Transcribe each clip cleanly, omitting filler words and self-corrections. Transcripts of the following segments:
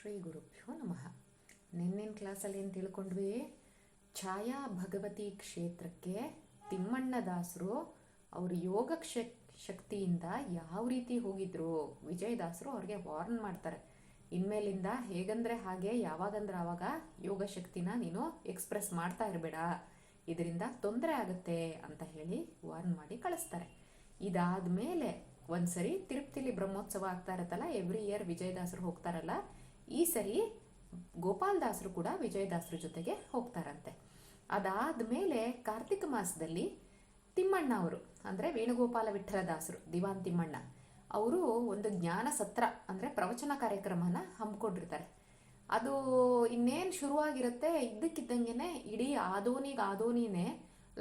ಶ್ರೀ ಗುರುಭ್ಯೋ ನಮಃ. ನಿನ್ನಿನ ಕ್ಲಾಸಲ್ಲಿ ಏನು ತಿಳ್ಕೊಂಡ್ವಿ? ಛಾಯಾ ಭಗವತಿ ಕ್ಷೇತ್ರಕ್ಕೆ ತಿಮ್ಮಣ್ಣದಾಸರು ಅವ್ರ ಯೋಗ ಶಕ್ತಿಯಿಂದ ಯಾವ ರೀತಿ ಹೋಗಿದ್ರು. ವಿಜಯದಾಸರು ಅವ್ರಿಗೆ ವಾರ್ನ್ ಮಾಡ್ತಾರೆ, ಇನ್ಮೇಲಿಂದ ಹೇಗಂದ್ರೆ ಹಾಗೆ, ಯಾವಾಗಂದ್ರೆ ಆವಾಗ ಯೋಗ ಶಕ್ತಿನ ನೀನು ಎಕ್ಸ್ಪ್ರೆಸ್ ಮಾಡ್ತಾ ಇರಬೇಡ, ಇದರಿಂದ ತೊಂದರೆ ಆಗುತ್ತೆ ಅಂತ ಹೇಳಿ ವಾರ್ನ್ ಮಾಡಿ ಕಳಿಸ್ತಾರೆ. ಇದಾದ್ಮೇಲೆ ಒಂದ್ಸರಿ ತಿರುಪತಿಲಿ ಬ್ರಹ್ಮೋತ್ಸವ ಆಗ್ತಾ ಇರತ್ತಲ್ಲ, ಎವ್ರಿ ಇಯರ್ ವಿಜಯದಾಸರು ಹೋಗ್ತಾರಲ್ಲ, ಈ ಸರಿ ಗೋಪಾಲದಾಸರು ಕೂಡ ವಿಜಯದಾಸರ ಜೊತೆಗೆ ಹೋಗ್ತಾರಂತೆ. ಅದಾದ್ಮೇಲೆ ಕಾರ್ತಿಕ ಮಾಸದಲ್ಲಿ ತಿಮ್ಮಣ್ಣ ಅವರು ಅಂದ್ರೆ ವೇಣುಗೋಪಾಲ ವಿಠಲದಾಸರು, ದಿವಾನ್ ತಿಮ್ಮಣ್ಣ ಅವರು ಒಂದು ಜ್ಞಾನ ಸತ್ರ ಅಂದ್ರೆ ಪ್ರವಚನ ಕಾರ್ಯಕ್ರಮನ ಹಮ್ಮಿಕೊಂಡಿರ್ತಾರೆ. ಅದು ಇನ್ನೇನು ಶುರುವಾಗಿರುತ್ತೆ, ಇದ್ದಕ್ಕಿದ್ದಂಗೆನೆ ಇಡೀ ಆದೋನಿನೇ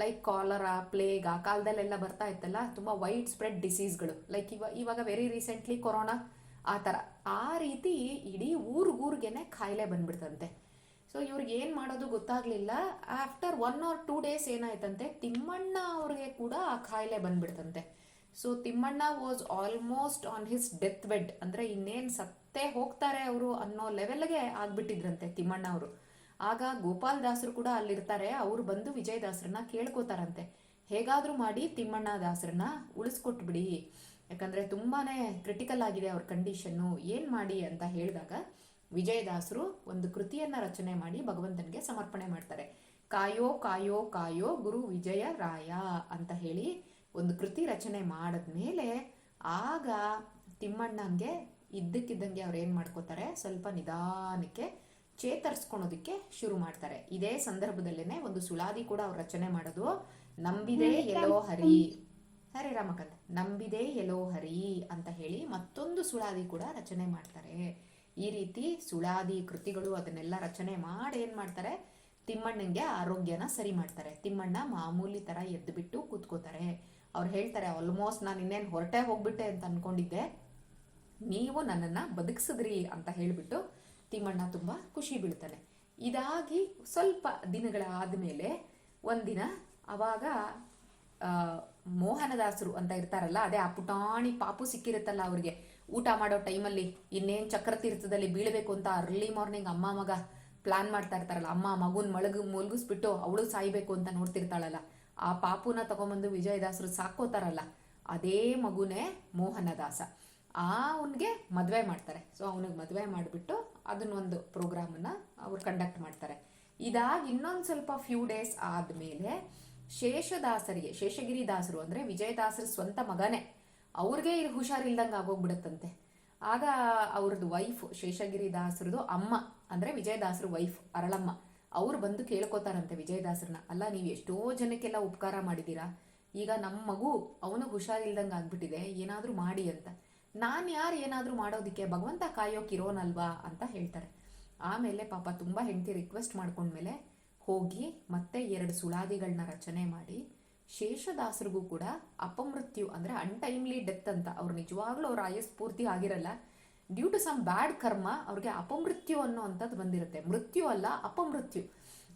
ಲೈಕ್ ಕಾಲರಾ, ಪ್ಲೇಗ್ ಆ ಕಾಲದಲ್ಲೆಲ್ಲ ಬರ್ತಾ ಇತ್ತಲ್ಲ, ತುಂಬ ವೈಡ್ ಸ್ಪ್ರೆಡ್ ಡಿಸೀಸ್ಗಳು, ಲೈಕ್ ಇವಾಗ ವೆರಿ ರೀಸೆಂಟ್ಲಿ ಕೊರೋನಾ, ಆ ಥರ ಆ ರೀತಿ ಇಡೀ ಊರಿಗೇನೆ ಕಾಯಿಲೆ ಬಂದ್ಬಿಡ್ತಂತೆ. ಸೊ ಇವ್ರಿಗೆ ಏನು ಮಾಡೋದು ಗೊತ್ತಾಗ್ಲಿಲ್ಲ. ಆಫ್ಟರ್ 1 or 2 days ಏನಾಯ್ತಂತೆ, ತಿಮ್ಮಣ್ಣ ಅವ್ರಿಗೆ ಕೂಡ ಆ ಕಾಯಿಲೆ ಬಂದ್ಬಿಡ್ತಂತೆ. So Thimmanna was almost on his death bed, ಅಂದ್ರೆ ಇನ್ನೇನು ಸತ್ತೇ ಹೋಗ್ತಾರೆ ಅವರು ಅನ್ನೋ ಲೆವೆಲ್ಗೆ ಆಗ್ಬಿಟ್ಟಿದ್ರಂತೆ ತಿಮ್ಮಣ್ಣ ಅವರು. ಆಗ ಗೋಪಾಲದಾಸರು ಕೂಡ ಅಲ್ಲಿರ್ತಾರೆ. ಅವ್ರು ಬಂದು ವಿಜಯದಾಸರನ್ನ ಕೇಳ್ಕೋತಾರಂತೆ, ಹೇಗಾದ್ರೂ ಮಾಡಿ ತಿಮ್ಮಣ್ಣ ದಾಸರನ್ನ ಉಳಿಸ್ಕೊಟ್ಬಿಡಿ, ಯಾಕಂದ್ರೆ ತುಂಬಾನೇ ಕ್ರಿಟಿಕಲ್ ಆಗಿದೆ ಅವ್ರ ಕಂಡೀಷನ್ನು, ಏನ್ ಮಾಡಿ ಅಂತ ಹೇಳಿದಾಗ ವಿಜಯದಾಸರು ಒಂದು ಕೃತಿಯನ್ನ ರಚನೆ ಮಾಡಿ ಭಗವಂತನಿಗೆ ಸಮರ್ಪಣೆ ಮಾಡ್ತಾರೆ. ಕಾಯೋ ಕಾಯೋ ಕಾಯೋ ಗುರು ವಿಜಯ ರಾಯ ಅಂತ ಹೇಳಿ ಒಂದು ಕೃತಿ ರಚನೆ ಮಾಡದ್ಮೇಲೆ ಆಗ ತಿಮ್ಮಣ್ಣಂಗೆ ಇದ್ದಕ್ಕಿದ್ದಂಗೆ ಅವ್ರು ಏನ್ ಮಾಡ್ಕೋತಾರೆ, ಸ್ವಲ್ಪ ನಿಧಾನಕ್ಕೆ ಚೇತರಿಸ್ಕೊಳೋದಕ್ಕೆ ಶುರು ಮಾಡ್ತಾರೆ. ಇದೇ ಸಂದರ್ಭದಲ್ಲೇನೆ ಒಂದು ಸುಳಾದಿ ಕೂಡ ಅವ್ರು ರಚನೆ ಮಾಡೋದು, ನಂಬಿದೆ ಎಲ್ಲೋ ಹರಿ, ಹರೇ ರಾಮಕಂದ, ನಂಬಿದೆ ಎಲ್ಲೋ ಹರಿ ಅಂತ ಹೇಳಿ ಮತ್ತೊಂದು ಸುಳಾದಿ ಕೂಡ ರಚನೆ ಮಾಡ್ತಾರೆ. ಈ ರೀತಿ ಸುಳಾದಿ ಕೃತಿಗಳು ಅದನ್ನೆಲ್ಲ ರಚನೆ ಮಾಡಿ ಏನ್ ಮಾಡ್ತಾರೆ, ತಿಮ್ಮಣ್ಣಂಗೆ ಆರೋಗ್ಯನ ಸರಿ ಮಾಡ್ತಾರೆ. ತಿಮ್ಮಣ್ಣ ಮಾಮೂಲಿ ತರ ಎದ್ದು ಬಿಟ್ಟು ಕೂತ್ಕೋತಾರೆ. ಅವ್ರು ಹೇಳ್ತಾರೆ, ಆಲ್ಮೋಸ್ಟ್ ನಾನು ಇನ್ನೇನು ಹೊರಟೆ ಹೋಗ್ಬಿಟ್ಟೆ ಅಂತ ಅನ್ಕೊಂಡಿದ್ದೆ, ನೀವು ನನ್ನನ್ನ ಬದುಕಿಸಿದ್ರಿ ಅಂತ ಹೇಳ್ಬಿಟ್ಟು ತಿಮ್ಮಣ್ಣ ತುಂಬಾ ಖುಷಿ ಬೀಳ್ತಾನೆ. ಇದಾಗಿ ಸ್ವಲ್ಪ ದಿನಗಳಾದ್ಮೇಲೆ ಒಂದಿನ ಅವಾಗ ಮೋಹನದಾಸರು ಅಂತ ಇರ್ತಾರಲ್ಲ, ಅದೇ ಆ ಪುಟಾಣಿ ಪಾಪು ಸಿಕ್ಕಿರುತ್ತಲ್ಲ ಅವ್ರಿಗೆ, ಊಟ ಮಾಡೋ ಟೈಮಲ್ಲಿ ಇನ್ನೇನು ಚಕ್ರ ತೀರ್ಥದಲ್ಲಿ ಬೀಳಬೇಕು ಅಂತ ಅರ್ಲಿ ಮಾರ್ನಿಂಗ್ ಅಮ್ಮ ಮಗ ಪ್ಲಾನ್ ಮಾಡ್ತಾ ಇರ್ತಾರಲ್ಲ, ಅಮ್ಮ ಮಗುನ್ ಮಲಗಿಸ್ಬಿಟ್ಟು ಅವಳು ಸಾಯ್ಬೇಕು ಅಂತ ನೋಡ್ತಿರ್ತಾಳಲ್ಲ, ಆ ಪಾಪುನ ತಗೊಂಬಂದು ವಿಜಯದಾಸರು ಸಾಕೋತಾರಲ್ಲ, ಅದೇ ಮಗುನೇ ಮೋಹನದಾಸ. ಅವನಿಗೆ ಮದುವೆ ಮಾಡ್ತಾರೆ. ಸೊ ಅವನಿಗೆ ಮದುವೆ ಮಾಡಿಬಿಟ್ಟು ಅದನ್ನೊಂದು ಪ್ರೋಗ್ರಾಮನ್ನ ಅವ್ರು ಕಂಡಕ್ಟ್ ಮಾಡ್ತಾರೆ. ಇದಾಗಿ ಇನ್ನೊಂದು ಸ್ವಲ್ಪ ಫ್ಯೂ ಡೇಸ್ ಆದ್ಮೇಲೆ ಶೇಷಗಿರಿ ದಾಸರು ಅಂದ್ರೆ ವಿಜಯದಾಸರ ಸ್ವಂತ ಮಗನೇ, ಅವ್ರಿಗೆ ಹುಷಾರಿಲ್ದಂಗೆ ಆಗೋಗ್ಬಿಡತ್ತಂತೆ. ಆಗ ಅವ್ರದ್ದು ವೈಫ್, ಶೇಷಗಿರಿ ದಾಸರದು ಅಮ್ಮ ಅಂದ್ರೆ ವಿಜಯದಾಸರ ವೈಫ್ ಅರಳಮ್ಮ, ಅವ್ರು ಬಂದು ಕೇಳ್ಕೋತಾರಂತೆ ವಿಜಯದಾಸರನ್ನ, ಅಲ್ಲ ನೀವು ಎಷ್ಟೋ ಜನಕ್ಕೆಲ್ಲ ಉಪಕಾರ ಮಾಡಿದ್ದೀರಾ, ಈಗ ನಮ್ಮ ಮಗು ಅವನು ಹುಷಾರಿಲ್ದಂಗೆ ಆಗ್ಬಿಟ್ಟಿದೆ, ಏನಾದ್ರೂ ಮಾಡಿ ಅಂತ. ನಾನು ಯಾರು ಏನಾದ್ರೂ ಮಾಡೋದಿಕ್ಕೆ, ಭಗವಂತ ಕಾಯೋಕಿರೋನಲ್ವಾ ಅಂತ ಹೇಳ್ತಾರೆ. ಆಮೇಲೆ ಪಾಪ ತುಂಬಾ ಹೆಂಡತಿ ರಿಕ್ವೆಸ್ಟ್ ಮಾಡ್ಕೊಂಡ್ಮೇಲೆ ಹೋಗಿ ಮತ್ತೆ 2 ಸುಳಾದಿಗಳನ್ನ ರಚನೆ ಮಾಡಿ, ಶೇಷದಾಸರಿಗೂ ಕೂಡ ಅಪಮೃತ್ಯು ಅಂದ್ರೆ ಅನ್ಟೈಮ್ಲಿ ಡೆತ್ ಅಂತ, ಅವ್ರು ನಿಜವಾಗ್ಲೂ ಅವ್ರ ಆಯಸ್ ಪೂರ್ತಿ ಆಗಿರಲ್ಲ, ಡ್ಯೂ ಟು ಸಮ್ ಬ್ಯಾಡ್ ಕರ್ಮ ಅವ್ರಿಗೆ ಅಪಮೃತ್ಯು ಅನ್ನೋ ಅಂಥದ್ದು ಬಂದಿರುತ್ತೆ. ಮೃತ್ಯು ಅಲ್ಲ, ಅಪಮೃತ್ಯು,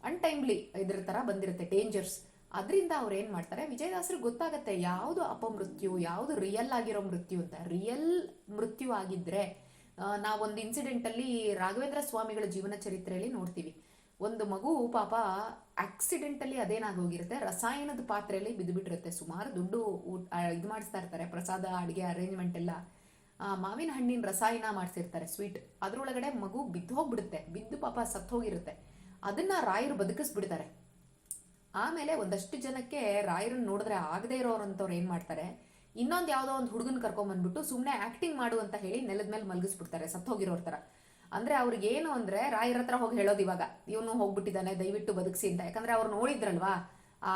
ಅನ್ಟೈಮ್ಲಿ ಇದ್ರ ತರ ಬಂದಿರುತ್ತೆ, ಡೇಂಜರ್ಸ್. ಅದರಿಂದ ಅವ್ರು ಏನ್ ಮಾಡ್ತಾರೆ, ವಿಜಯದಾಸರಿಗೆ ಗೊತ್ತಾಗತ್ತೆ ಯಾವುದು ಅಪಮೃತ್ಯು, ಯಾವುದು ರಿಯಲ್ ಆಗಿರೋ ಮೃತ್ಯು ಅಂತ. ರಿಯಲ್ ಮೃತ್ಯು ಆಗಿದ್ರೆ, ನಾವೊಂದು ಇನ್ಸಿಡೆಂಟ್ ಅಲ್ಲಿ ರಾಘವೇಂದ್ರ ಸ್ವಾಮಿಗಳ ಜೀವನ ಚರಿತ್ರೆಯಲ್ಲಿ ನೋಡ್ತೀವಿ, ಒಂದು ಮಗು ಪಾಪ ಆಕ್ಸಿಡೆಂಟಲ್ಲಿ ಅದೇನಾಗೋಗಿರುತ್ತೆ, ರಸಾಯನದ ಪಾತ್ರೆಯಲ್ಲಿ ಬಿದ್ದುಬಿಟ್ಟಿರುತ್ತೆ. ಸುಮಾರು ದುಡ್ಡು ಇದು ಮಾಡಿಸ್ತಾ ಇರ್ತಾರೆ, ಪ್ರಸಾದ ಅಡುಗೆ ಅರೇಂಜ್ಮೆಂಟ್ ಎಲ್ಲ, ಮಾವಿನ ಹಣ್ಣಿನ ರಸಾಯನ ಮಾಡಿಸಿರ್ತಾರೆ ಸ್ವೀಟ್, ಅದ್ರೊಳಗಡೆ ಮಗು ಬಿದ್ದು ಹೋಗ್ಬಿಡುತ್ತೆ, ಬಿದ್ದು ಪಾಪ ಸತ್ತೋಗಿರುತ್ತೆ. ಅದನ್ನ ರಾಯರು ಬದುಕಿಸ್ಬಿಡ್ತಾರೆ. ಆಮೇಲೆ ಒಂದಷ್ಟು ಜನಕ್ಕೆ ರಾಯರನ್ನ ನೋಡಿದ್ರೆ ಆಗದೆ ಇರೋರಂಥವ್ರು ಏನ್ ಮಾಡ್ತಾರೆ, ಇನ್ನೊಂದು ಯಾವುದೋ ಒಂದು ಹುಡುಗನ್ ಕರ್ಕೊಂಡ್ಬಂದ್ಬಿಟ್ಟು ಸುಮ್ಮನೆ ಆಕ್ಟಿಂಗ್ ಮಾಡು ಅಂತ ಹೇಳಿ ನೆಲದ ಮೇಲೆ ಮಲಗಿಸ್ಬಿಡ್ತಾರೆ ಸತ್ತೋಗಿರೋರ್ ತರ. ಅಂದ್ರೆ ಅವ್ರಿಗೆ ಏನು ಅಂದ್ರೆ ರಾಯರ ಹತ್ರ ಹೋಗಿ ಹೇಳೋದು, ಇವಾಗ ಇವನು ಹೋಗ್ಬಿಟ್ಟಿದ್ದಾನೆ ದಯವಿಟ್ಟು ಬದುಕಿಸಿ ಅಂತ. ಯಾಕಂದ್ರೆ ಅವ್ರು ನೋಡಿದ್ರಲ್ವಾ ಆ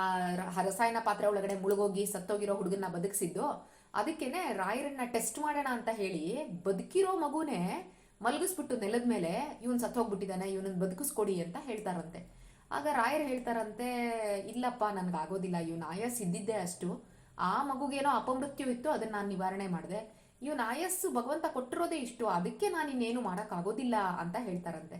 ರಸಾಯನ ಪಾತ್ರೆ ಒಳಗಡೆ ಮುಳುಗೋಗಿ ಸತ್ತೋಗಿರೋ ಹುಡುಗನ್ನ ಬದುಕಿಸಿದ್ದು, ಅದಕ್ಕೇನೆ ರಾಯರನ್ನ ಟೆಸ್ಟ್ ಮಾಡೋಣ ಅಂತ ಹೇಳಿ ಬದುಕಿರೋ ಮಗುನೇ ಮಲಗಿಸ್ಬಿಟ್ಟು ನೆಲದ ಮೇಲೆ, ಇವನ್ ಸತ್ತೋಗ್ಬಿಟ್ಟಿದ್ದಾನೆ, ಇವನನ್ನ ಬದುಕಿಸ್ಕೊಡಿ ಅಂತ ಹೇಳ್ತಾರಂತೆ. ಆಗ ರಾಯರು ಹೇಳ್ತಾರಂತೆ, ಇಲ್ಲಪ್ಪ ನನ್ಗಾಗೋದಿಲ್ಲ, ಇವನ್ ಆಯಸ್ ಇದ್ದಿದ್ದೆ ಅಷ್ಟು, ಆ ಮಗುಗೇನೋ ಅಪಮೃತ್ಯು ಇತ್ತು, ಅದನ್ನ ನಾನು ನಿವಾರಣೆ ಮಾಡಿದೆ, ಇವನ್ ಆಯಸ್ಸು ಭಗವಂತ ಕೊಟ್ಟಿರೋದೇ ಇಷ್ಟು, ಅದಕ್ಕೆ ನಾನು ಇನ್ನೇನು ಮಾಡೋಕ್ಕಾಗೋದಿಲ್ಲ ಅಂತ ಹೇಳ್ತಾರಂತೆ.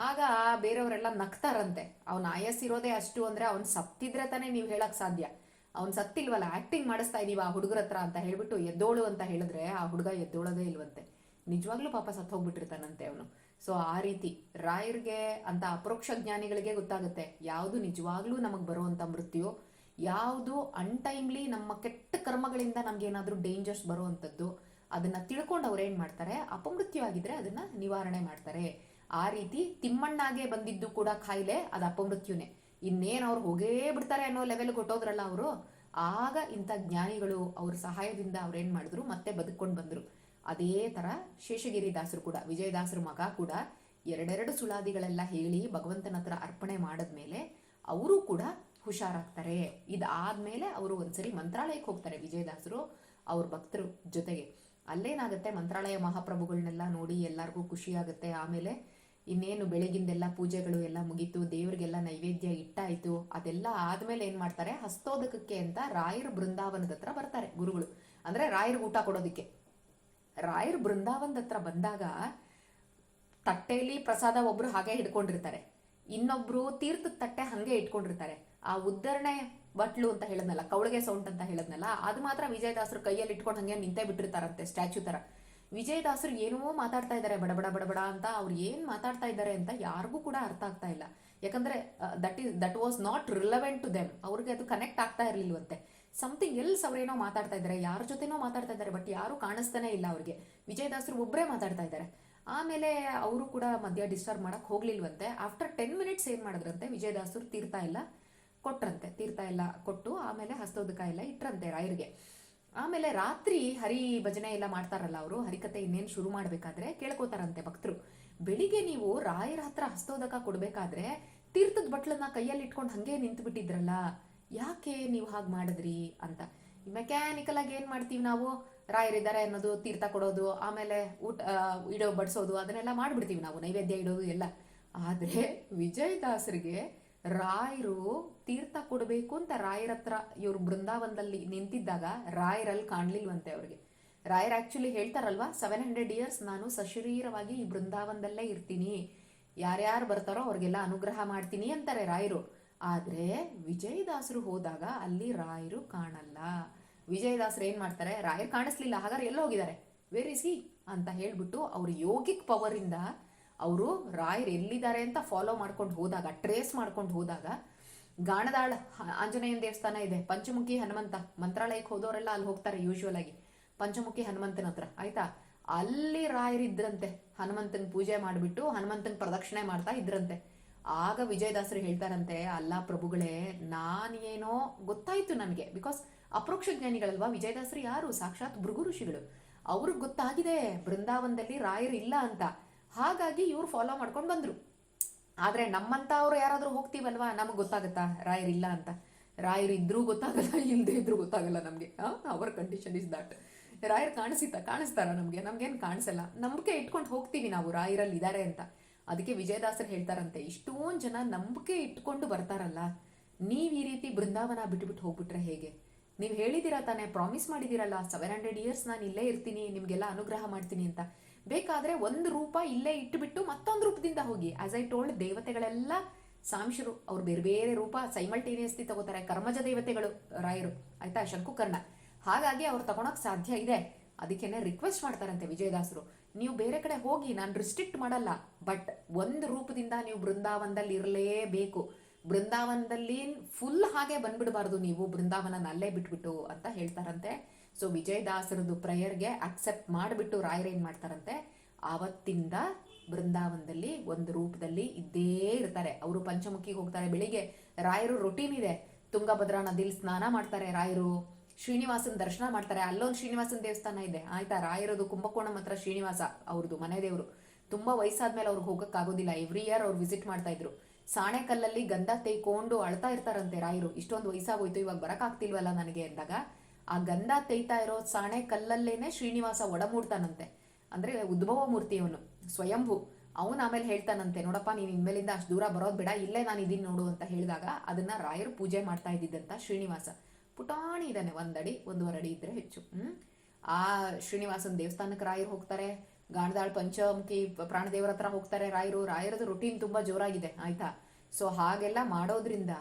ಆಗ ಬೇರೆಯವರೆಲ್ಲ ನಗ್ತಾರಂತೆ, ಅವ್ನ ಆಯಸ್ಸಿರೋದೇ ಅಷ್ಟು ಅಂದ್ರೆ ಅವ್ನು ಸತ್ತಿದ್ರೆ ತಾನೇ ನೀವು ಹೇಳಕ್ ಸಾಧ್ಯ, ಅವ್ನು ಸತ್ತಿಲ್ವಲ್ಲ, ಆಕ್ಟಿಂಗ್ ಮಾಡಿಸ್ತಾ ಇದೀವ ಆ ಹುಡುಗರ ಹತ್ರ ಅಂತ ಹೇಳ್ಬಿಟ್ಟು ಎದ್ದೋಳು ಅಂತ ಹೇಳಿದ್ರೆ ಆ ಹುಡುಗ ಎದ್ದೋಳೋದೇ ಇಲ್ವಂತೆ. ನಿಜವಾಗ್ಲೂ ಪಾಪ ಸತ್ತು ಹೋಗ್ಬಿಟ್ಟಿರ್ತಾನಂತೆ ಅವನು. ಸೊ ಆ ರೀತಿ ರಾಯರ್ಗೆ ಅಂತ ಅಪರೋಕ್ಷ ಜ್ಞಾನಿಗಳಿಗೆ ಗೊತ್ತಾಗುತ್ತೆ ಯಾವುದು ನಿಜವಾಗ್ಲೂ ನಮಗೆ ಬರುವಂಥ ಮೃತ್ಯು, ಯಾವುದು ಅನ್ಟೈಮ್ಲಿ ನಮ್ಮ ಕೆಟ್ಟ ಕರ್ಮಗಳಿಂದ ನಮ್ಗೇನಾದ್ರೂ ಡೇಂಜರ್ಸ್ ಬರುವಂಥದ್ದು, ಅದನ್ನ ತಿಳ್ಕೊಂಡು ಅವ್ರು ಏನ್ ಮಾಡ್ತಾರೆ, ಅಪಮೃತ್ಯು ಆಗಿದ್ರೆ ಅದನ್ನ ನಿವಾರಣೆ ಮಾಡ್ತಾರೆ. ಆ ರೀತಿ ತಿಮ್ಮಣ್ಣಾಗೆ ಬಂದಿದ್ದು ಕೂಡ ಕಾಯಿಲೆ ಅದು ಅಪಮೃತ್ಯುನೇ. ಇನ್ನೇನು ಅವ್ರು ಹೋಗೇ ಬಿಡ್ತಾರೆ ಅನ್ನೋ ಲೆವೆಲ್ ಕೊಟ್ಟೋದ್ರಲ್ಲ ಅವರು, ಆಗ ಇಂಥ ಜ್ಞಾನಿಗಳು ಅವ್ರ ಸಹಾಯದಿಂದ ಅವ್ರೇನ್ ಮಾಡಿದ್ರು ಮತ್ತೆ ಬದುಕೊಂಡು ಬಂದ್ರು. ಅದೇ ತರ ಶೇಷಗಿರಿ ದಾಸರು ಕೂಡ, ವಿಜಯದಾಸರ ಮಗ ಕೂಡ ಎರಡೆರಡು ಸುಳಾದಿಗಳೆಲ್ಲ ಹೇಳಿ ಭಗವಂತನ ಹತ್ರ ಅರ್ಪಣೆ ಮಾಡಿದ್ಮೇಲೆ ಅವರು ಕೂಡ ಹುಷಾರಾಗ್ತಾರೆ. ಇದಾದ್ಮೇಲೆ ಅವರು ಒಂದ್ಸರಿ ಮಂತ್ರಾಲಯಕ್ಕೆ ಹೋಗ್ತಾರೆ ವಿಜಯದಾಸರು ಅವ್ರ ಭಕ್ತರು ಜೊತೆಗೆ. ಅಲ್ಲೇನಾಗುತ್ತೆ, ಮಂತ್ರಾಲಯ ಮಹಾಪ್ರಭುಗಳನ್ನೆಲ್ಲ ನೋಡಿ ಎಲ್ಲರಿಗೂ ಖುಷಿ ಆಗುತ್ತೆ. ಆಮೇಲೆ ಇನ್ನೇನು ಬೆಳಗಿಂದೆಲ್ಲ ಪೂಜೆಗಳು ಎಲ್ಲ ಮುಗೀತು, ದೇವ್ರಿಗೆಲ್ಲ ನೈವೇದ್ಯ ಇಟ್ಟಾಯ್ತು. ಅದೆಲ್ಲ ಆದ್ಮೇಲೆ ಏನ್ ಮಾಡ್ತಾರೆ, ಹಸ್ತೋದಕಕ್ಕೆ ಅಂತ ರಾಯರ ಬೃಂದಾವನದ ಹತ್ರ ಬರ್ತಾರೆ ಗುರುಗಳು, ಅಂದ್ರೆ ರಾಯರ್ ಊಟ ಕೊಡೋದಿಕ್ಕೆ. ರಾಯರ್ ಬೃಂದಾವನದ ಹತ್ರ ಬಂದಾಗ ತಟ್ಟೆಯಲ್ಲಿ ಪ್ರಸಾದ ಒಬ್ರು ಹಾಗೆ ಹಿಡ್ಕೊಂಡಿರ್ತಾರೆ, ಇನ್ನೊಬ್ರು ತೀರ್ಥದ ತಟ್ಟೆ ಹಂಗೆ ಇಟ್ಕೊಂಡಿರ್ತಾರೆ. ಆ ಉದ್ದರಣೆ ಬಟ್ಲು ಅಂತ ಹೇಳದ್ನಲ್ಲ, ಕವಳಿಗೆ ಸೌಂಟ್ ಅಂತ ಹೇಳದ್ನಲ್ಲ, ಅದು ಮಾತ್ರ ವಿಜಯದಾಸರು ಕೈಯಲ್ಲಿ ಇಟ್ಕೊಂಡು ಹಂಗೆ ನಿಂತೇ ಬಿಟ್ಟಿರ್ತಾರಂತೆ ಸ್ಟ್ಯಾಚ್ಯೂ ತರ. ವಿಜಯದಾಸರು ಏನೋ ಮಾತಾಡ್ತಾ ಇದ್ದಾರೆ ಬಡಬಡ ಬಡಬಡ ಅಂತ, ಅವ್ರು ಏನ್ ಮಾತಾಡ್ತಾ ಇದ್ದಾರೆ ಅಂತ ಯಾರಿಗೂ ಕೂಡ ಅರ್ಥ ಆಗ್ತಾ ಇಲ್ಲ. ಯಾಕಂದ್ರೆ that was not relevant to them, ಅವ್ರಿಗೆ ಅದು ಕನೆಕ್ಟ್ ಆಗ್ತಾ ಇರ್ಲಿಲ್ವಂತೆ. ಸಮಥಿಂಗ್ ಎಲ್ಸ್ ಅವ್ರೇನೋ ಮಾತಾಡ್ತಾ ಇದ್ದಾರೆ, ಯಾರ ಜೊತೆನೋ ಮಾತಾಡ್ತಾ ಇದ್ದಾರೆ, ಬಟ್ ಯಾರು ಕಾಣಿಸ್ತಾನೆ ಇಲ್ಲ ಅವ್ರಿಗೆ. ವಿಜಯದಾಸರು ಒಬ್ಬರೇ ಮಾತಾಡ್ತಾ ಇದ್ದಾರೆ. ಆಮೇಲೆ ಅವರು ಕೂಡ ಮಧ್ಯ ಡಿಸ್ಟರ್ಬ್ ಮಾಡಕ್ ಹೋಗ್ಲಿಲ್ವಂತೆ. ಆಫ್ಟರ್ 10 minutes ಏನ್ ಮಾಡಿದ್ರಂತೆ, ವಿಜಯದಾಸರು ತೀರ್ಥ ಎಲ್ಲ ಕೊಟ್ರಂತೆ. ತೀರ್ಥ ಎಲ್ಲ ಕೊಟ್ಟು ಆಮೇಲೆ ಹಸ್ತೋದಕ ಎಲ್ಲ ಇಟ್ರಂತೆ ರಾಯರಿಗೆ. ಆಮೇಲೆ ರಾತ್ರಿ ಹರಿ ಭಜನೆ ಎಲ್ಲ ಮಾಡ್ತಾರಲ್ಲ ಅವರು, ಹರಿಕತೆ ಇನ್ನೇನು ಶುರು ಮಾಡ್ಬೇಕಾದ್ರೆ ಕೇಳ್ಕೋತಾರಂತೆ ಭಕ್ತರು, ಬೆಳಿಗ್ಗೆ ನೀವು ರಾಯರ ಹತ್ರ ಹಸ್ತೋದಕ ಕೊಡ್ಬೇಕಾದ್ರೆ ತೀರ್ಥದ ಬಟ್ಲನ್ನ ಕೈಯಲ್ಲಿ ಇಟ್ಕೊಂಡು ಹಂಗೆ ನಿಂತು ಬಿಟ್ಟಿದ್ರಲ್ಲ, ಯಾಕೆ ನೀವು ಹಾಗೆ ಮಾಡಿದ್ರಿ ಅಂತ. ಮೆಕ್ಯಾನಿಕಲ್ ಆಗಿ ಏನ್ ಮಾಡ್ತೀವಿ ನಾವು, ರಾಯರಿದ್ದಾರೆ ಅನ್ನೋದು, ತೀರ್ಥ ಕೊಡೋದು, ಆಮೇಲೆ ಊಟ ಇಡೋ ಬಡಿಸೋದು, ಅದನ್ನೆಲ್ಲ ಮಾಡ್ಬಿಡ್ತೀವಿ ನಾವು, ನೈವೇದ್ಯ ಇಡೋದು ಎಲ್ಲ. ಆದ್ರೆ ವಿಜಯದಾಸರಿಗೆ ರಾಯರು ತೀರ್ಥ ಕೊಡಬೇಕು ಅಂತ ರಾಯರ ಹತ್ರ ಇವ್ರು ಬೃಂದಾವನದಲ್ಲಿ ನಿಂತಿದ್ದಾಗ ರಾಯರಲ್ಲಿ ಕಾಣ್ಲಿಲ್ವಂತೆ ಅವ್ರಿಗೆ. ರಾಯರ್ ಆಕ್ಚುಲಿ ಹೇಳ್ತಾರಲ್ವಾ, 700 years ನಾನು ಸಶರೀರವಾಗಿ ಈ ಬೃಂದಾವನದಲ್ಲೇ ಇರ್ತೀನಿ, ಯಾರ್ಯಾರು ಬರ್ತಾರೋ ಅವ್ರಿಗೆಲ್ಲ ಅನುಗ್ರಹ ಮಾಡ್ತೀನಿ ಅಂತಾರೆ ರಾಯರು. ಆದ್ರೆ ವಿಜಯದಾಸರು ಹೋದಾಗ ಅಲ್ಲಿ ರಾಯರು ಕಾಣಲ್ಲ. ವಿಜಯದಾಸರು ಏನ್ ಮಾಡ್ತಾರೆ, ರಾಯರ್ ಕಾಣಿಸ್ಲಿಲ್ಲ, ಹಾಗಾದ್ರೆ ಎಲ್ಲ ಹೋಗಿದ್ದಾರೆ, ವೇರ್ ಇಸ್ ಹಿ ಅಂತ ಹೇಳ್ಬಿಟ್ಟು ಅವ್ರ ಯೋಗಿಕ್ ಪವರ್ ಇಂದ ಅವರು ರಾಯರ್ ಎಲ್ಲಿದ್ದಾರೆ ಅಂತ ಫಾಲೋ ಮಾಡ್ಕೊಂಡು ಹೋದಾಗ, ಟ್ರೇಸ್ ಮಾಡ್ಕೊಂಡು ಹೋದಾಗ, ಗಾಣದಾಳ್ ಆಂಜನೇಯನ ದೇವಸ್ಥಾನ ಇದೆ, ಪಂಚಮುಖಿ ಹನುಮಂತ, ಮಂತ್ರಾಲಯಕ್ಕೆ ಹೋದವರೆಲ್ಲ ಅಲ್ಲಿ ಹೋಗ್ತಾರೆ ಯೂಶುವಲ್ ಆಗಿ, ಪಂಚಮುಖಿ ಹನುಮಂತನ ಹತ್ರ ಆಯ್ತಾ, ಅಲ್ಲಿ ರಾಯರಿದ್ರಂತೆ. ಹನುಮಂತನ ಪೂಜೆ ಮಾಡಿಬಿಟ್ಟು ಹನುಮಂತನ ಪ್ರದಕ್ಷಿಣೆ ಮಾಡ್ತಾ ಇದ್ರಂತೆ. ಆಗ ವಿಜಯದಾಸರು ಹೇಳ್ತಾರಂತೆ, ಅಲ್ಲ ಪ್ರಭುಗಳೇ, ನಾನೇನೋ ಗೊತ್ತಾಯ್ತು ನನಗೆ, ಬಿಕಾಸ್ ಅಪರೋಕ್ಷ ಜ್ಞಾನಿಗಳಲ್ವಾ ವಿಜಯದಾಸರು, ಯಾರು ಸಾಕ್ಷಾತ್ ಭೃಗು ಋಷಿಗಳು, ಅವ್ರಿಗೆ ಗೊತ್ತಾಗಿದೆ ಬೃಂದಾವನದಲ್ಲಿ ರಾಯರು ಇಲ್ಲ ಅಂತ. ಹಾಗಾಗಿ ಇವ್ರು ಫಾಲೋ ಮಾಡ್ಕೊಂಡು ಬಂದ್ರು. ಆದ್ರೆ ನಮ್ಮಂತ ಅವ್ರು ಯಾರಾದ್ರೂ ಹೋಗ್ತೀವಲ್ವಾ, ನಮಗ್ ಗೊತ್ತಾಗತ್ತಾ ರಾಯರ್ ಇಲ್ಲ ಅಂತ? ರಾಯರ್ ಇದ್ರೂ ಗೊತ್ತಾಗಲ್ಲ, ಇಲ್ದೇ ಇದ್ರೂ ಗೊತ್ತಾಗಲ್ಲ ನಮ್ಗೆ. ಅವರ್ ಕಂಡೀಷನ್ ಇಸ್ ದಟ್. ರಾಯರ್ ಕಾಣಿಸ್ತಾರ ನಮ್ಗೇನ್ ಕಾಣಿಸಲ್ಲ, ನಂಬಿಕೆ ಇಟ್ಕೊಂಡು ಹೋಗ್ತೀವಿ ನಾವು ರಾಯರಲ್ಲಿ ಇದಾರೆ ಅಂತ. ಅದಕ್ಕೆ ವಿಜಯದಾಸರು ಹೇಳ್ತಾರಂತೆ, ಇಷ್ಟೊಂದು ಜನ ನಂಬಿಕೆ ಇಟ್ಕೊಂಡು ಬರ್ತಾರಲ್ಲ, ನೀವ್ ಈ ರೀತಿ ಬೃಂದಾವನ ಬಿಟ್ಬಿಟ್ಟು ಹೋಗ್ಬಿಟ್ರೆ ಹೇಗೆ? ನೀವು ಹೇಳಿದಿರಾ ತಾನೇ, ಪ್ರಾಮಿಸ್ ಮಾಡಿದಿರಲ್ಲ, 700 years ನಾನು ಇಲ್ಲೇ ಇರ್ತೀನಿ, ನಿಮ್ಗೆಲ್ಲ ಅನುಗ್ರಹ ಮಾಡ್ತೀನಿ ಅಂತ. ಬೇಕಾದ್ರೆ ಒಂದು ರೂಪ ಇಲ್ಲೇ ಇಟ್ಟುಬಿಟ್ಟು ಮತ್ತೊಂದು ರೂಪದಿಂದ ಹೋಗಿ. ಆಸ್ ಐ ಟೋಲ್ಡ್, ದೇವತೆಗಳೆಲ್ಲ ಸಾಂಶರು, ಅವ್ರು ಬೇರೆ ಬೇರೆ ರೂಪ ಸೈಮಲ್ಟೇನಿಯಸ್ಲಿ ತಗೋತಾರೆ. ಕರ್ಮಜ ದೇವತೆಗಳು ರಾಯರು, ಆಯ್ತಾ, ಶಂಕುಕರ್ಣ. ಹಾಗಾಗಿ ಅವ್ರು ತಗೊಳಕ್ ಸಾಧ್ಯ ಇದೆ. ಅದಕ್ಕೇನೆ ರಿಕ್ವೆಸ್ಟ್ ಮಾಡ್ತಾರಂತೆ ವಿಜಯದಾಸರು, ನೀವು ಬೇರೆ ಕಡೆ ಹೋಗಿ, ನಾನು ರಿಸ್ಟ್ರಿಕ್ಟ್ ಮಾಡಲ್ಲ, ಬಟ್ ಒಂದು ರೂಪದಿಂದ ನೀವು ಬೃಂದಾವನದಲ್ಲಿ ಇರಲೇಬೇಕು. ಬೃಂದಾವನದಲ್ಲಿ ಫುಲ್ ಹಾಗೆ ಬಂದ್ಬಿಡಬಾರ್ದು ನೀವು, ಬೃಂದಾವನ ಅಲ್ಲೇ ಬಿಟ್ಬಿಟ್ಟು ಅಂತ ಹೇಳ್ತಾರಂತೆ. ಸೊ ವಿಜಯದಾಸರದು ಪ್ರೇಯರ್ಗೆ ಅಕ್ಸೆಪ್ಟ್ ಮಾಡಿಬಿಟ್ಟು ರಾಯರ್ ಏನ್ ಮಾಡ್ತಾರಂತೆ, ಆವತ್ತಿಂದ ಬೃಂದಾವನದಲ್ಲಿ ಒಂದು ರೂಪದಲ್ಲಿ ಇದ್ದೇ ಇರ್ತಾರೆ. ಅವರು ಪಂಚಮುಖಿಗೆ ಹೋಗ್ತಾರೆ ಬೆಳಿಗ್ಗೆ, ರಾಯರು ರೊಟೀನ್ ಇದೆ, ತುಂಗಭದ್ರಾ ನದಿಲಿ ಸ್ನಾನ ಮಾಡ್ತಾರೆ ರಾಯರು, ಶ್ರೀನಿವಾಸನ ದರ್ಶನ ಮಾಡ್ತಾರೆ. ಅಲ್ಲೊಂದು ಶ್ರೀನಿವಾಸನ ದೇವಸ್ಥಾನ ಇದೆ ಆಯ್ತಾ, ರಾಯರದು ಕುಂಭಕೋಣಂ ಹತ್ರ ಶ್ರೀನಿವಾಸ ಅವ್ರದ್ದು ಮನೆ ದೇವರು. ತುಂಬಾ ವಯಸ್ಸಾದ್ಮೇಲೆ ಅವ್ರಿಗೆ ಹೋಗಕ್ ಆಗೋದಿಲ್ಲ, ಎವ್ರಿ ಇಯರ್ ಅವ್ರು ವಿಸಿಟ್ ಮಾಡ್ತಾ ಇದ್ರು. ಸಾಣೆಕಲ್ಲಲ್ಲಿ ಗಂಧ ತೈಕೊಂಡು ಅಳ್ತಾ ಇರ್ತಾರಂತೆ ರಾಯರು, ಇಷ್ಟೊಂದು ವಯಸ್ಸಾಗೋಯ್ತು ಇವಾಗ ಬರಕ್ ಆಗ್ತಿಲ್ವಲ್ಲ ನನಗೆ ಅಂದಾಗ. ಆ ಗಂಧ ತೈತಾ ಇರೋ ಸಾಣೆ ಕಲ್ಲಲ್ಲೇನೆ ಶ್ರೀನಿವಾಸ ಒಡಮೂಡ್ತಾನಂತೆ, ಅಂದ್ರೆ ಉದ್ಭವ ಮೂರ್ತಿ ಅವನು, ಸ್ವಯಂಭೂ. ಅವನು ಆಮೇಲೆ ಹೇಳ್ತಾನಂತೆ, ನೋಡಪ್ಪ ನೀನ್ ಇನ್ಮೇಲಿಂದ ಅಷ್ಟು ದೂರ ಬರೋದ್ ಬೇಡ, ಇಲ್ಲೇ ನಾನು ಇದೀನಿ ನೋಡು ಅಂತ ಹೇಳಿದಾಗ ಅದನ್ನ ರಾಯರು ಪೂಜೆ ಮಾಡ್ತಾ ಇದ್ದಿದ್ದಂತ ಶ್ರೀನಿವಾಸ. ಪುಟಾಣಿ ಇದ್ದಾನೆ, 1 ಅಡಿ 1.5 ಅಡಿ ಇದ್ರೆ ಹೆಚ್ಚು. ಆ ಶ್ರೀನಿವಾಸನ ದೇವಸ್ಥಾನಕ್ಕೆ ರಾಯರು ಹೋಗ್ತಾರೆ. ಗಾಣದಾಳ್ ಪಂಚಮುಖಿ ಪ್ರಾಣದೇವರ ಹತ್ರ ಹೋಗ್ತಾರೆ ರಾಯರು. ರಾಯರದ ರೊಟೀನ್ ತುಂಬಾ ಜೋರಾಗಿದೆ ಆಯ್ತಾ. ಸೊ ಹಾಗೆಲ್ಲ ಮಾಡೋದ್ರಿಂದ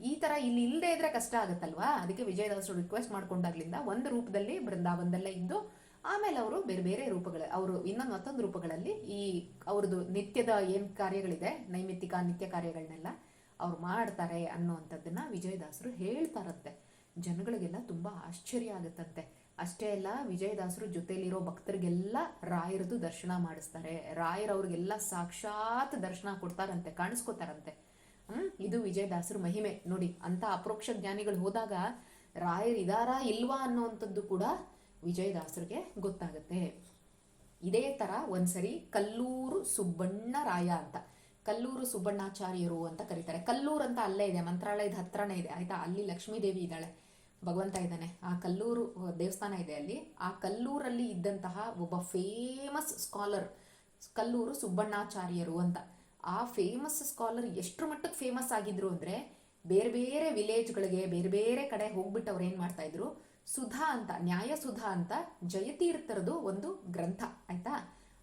ಈ ತರ ಇಲ್ಲಿ ಇಲ್ಲದೆ ಇದ್ರೆ ಕಷ್ಟ ಆಗತ್ತಲ್ವಾ. ಅದಕ್ಕೆ ವಿಜಯದಾಸರು ರಿಕ್ವೆಸ್ಟ್ ಮಾಡ್ಕೊಂಡಾಗ್ಲಿಂದ ಒಂದು ರೂಪದಲ್ಲಿ ಬೃಂದಾವನದಲ್ಲೇ ಇದ್ದು ಆಮೇಲೆ ಅವರು ಬೇರೆ ಬೇರೆ ಅವರು ಮತ್ತೊಂದು ರೂಪಗಳಲ್ಲಿ ಈ ಅವ್ರದ್ದು ನಿತ್ಯದ ಏನು ಕಾರ್ಯಗಳಿದೆ, ನೈಮಿತ್ತಿಕ ನಿತ್ಯ ಕಾರ್ಯಗಳನ್ನೆಲ್ಲ ಅವ್ರು ಮಾಡ್ತಾರೆ ಅನ್ನುವಂಥದ್ದನ್ನ ವಿಜಯದಾಸರು ಹೇಳ್ತಾರಂತೆ. ಜನಗಳಿಗೆಲ್ಲ ತುಂಬಾ ಆಶ್ಚರ್ಯ ಆಗುತ್ತಂತೆ. ಅಷ್ಟೇ ಅಲ್ಲ, ವಿಜಯದಾಸರು ಜೊತೆಲಿರೋ ಭಕ್ತರಿಗೆಲ್ಲ ರಾಯರದು ದರ್ಶನ ಮಾಡಿಸ್ತಾರೆ. ರಾಯರವ್ರಿಗೆಲ್ಲ ಸಾಕ್ಷಾತ್ ದರ್ಶನ ಕೊಡ್ತಾರಂತೆ, ಕಾಣಿಸ್ಕೋತಾರಂತೆ. ಇದು ವಿಜಯದಾಸರು ಮಹಿಮೆ ನೋಡಿ. ಅಂತ ಅಪರೋಕ್ಷ ಜ್ಞಾನಿಗಳು ಹೋದಾಗ ರಾಯರು ಇದಾರಾ ಇಲ್ವಾ ಅನ್ನುವಂಥದ್ದು ಕೂಡ ವಿಜಯದಾಸರಿಗೆ ಗೊತ್ತಾಗುತ್ತೆ. ಇದೇ ತರ ಒಂದ್ಸರಿ ಕಲ್ಲೂರು ಸುಬ್ಬಣ್ಣ ರಾಯ ಅಂತ, ಕಲ್ಲೂರು ಸುಬ್ಬಣ್ಣಾಚಾರ್ಯರು ಅಂತ ಕರೀತಾರೆ. ಕಲ್ಲೂರು ಅಂತ ಅಲ್ಲೇ ಇದೆ, ಮಂತ್ರಾಲಯದ ಹತ್ರನೇ ಇದೆ ಆಯ್ತಾ. ಅಲ್ಲಿ ಲಕ್ಷ್ಮೀದೇವಿ ಇದ್ದಾಳೆ, ಭಗವಂತ ಇದ್ದಾನೆ. ಆ ಕಲ್ಲೂರು ದೇವಸ್ಥಾನ ಇದೆ ಅಲ್ಲಿ. ಆ ಕಲ್ಲೂರಲ್ಲಿ ಇದ್ದಂತಹ ಒಬ್ಬ ಫೇಮಸ್ ಸ್ಕಾಲರ್ ಕಲ್ಲೂರು ಸುಬ್ಬಣ್ಣಾಚಾರ್ಯರು ಅಂತ. ಆ ಫೇಮಸ್ ಸ್ಕಾಲರ್ ಎಷ್ಟರ ಮಟ್ಟಕ್ಕೆ ಫೇಮಸ್ ಆಗಿದ್ರು ಅಂದ್ರೆ, ಬೇರೆ ಬೇರೆ ವಿಲೇಜ್ಗಳಿಗೆ ಬೇರೆ ಬೇರೆ ಕಡೆ ಹೋಗ್ಬಿಟ್ಟು ಅವ್ರು ಏನ್ ಮಾಡ್ತಾ ಇದ್ರು, ಸುಧಾ ಅಂತ, ನ್ಯಾಯ ಸುಧಾ ಅಂತ ಜಯತೀರ್ಥರದು ಒಂದು ಗ್ರಂಥ ಆಯ್ತಾ,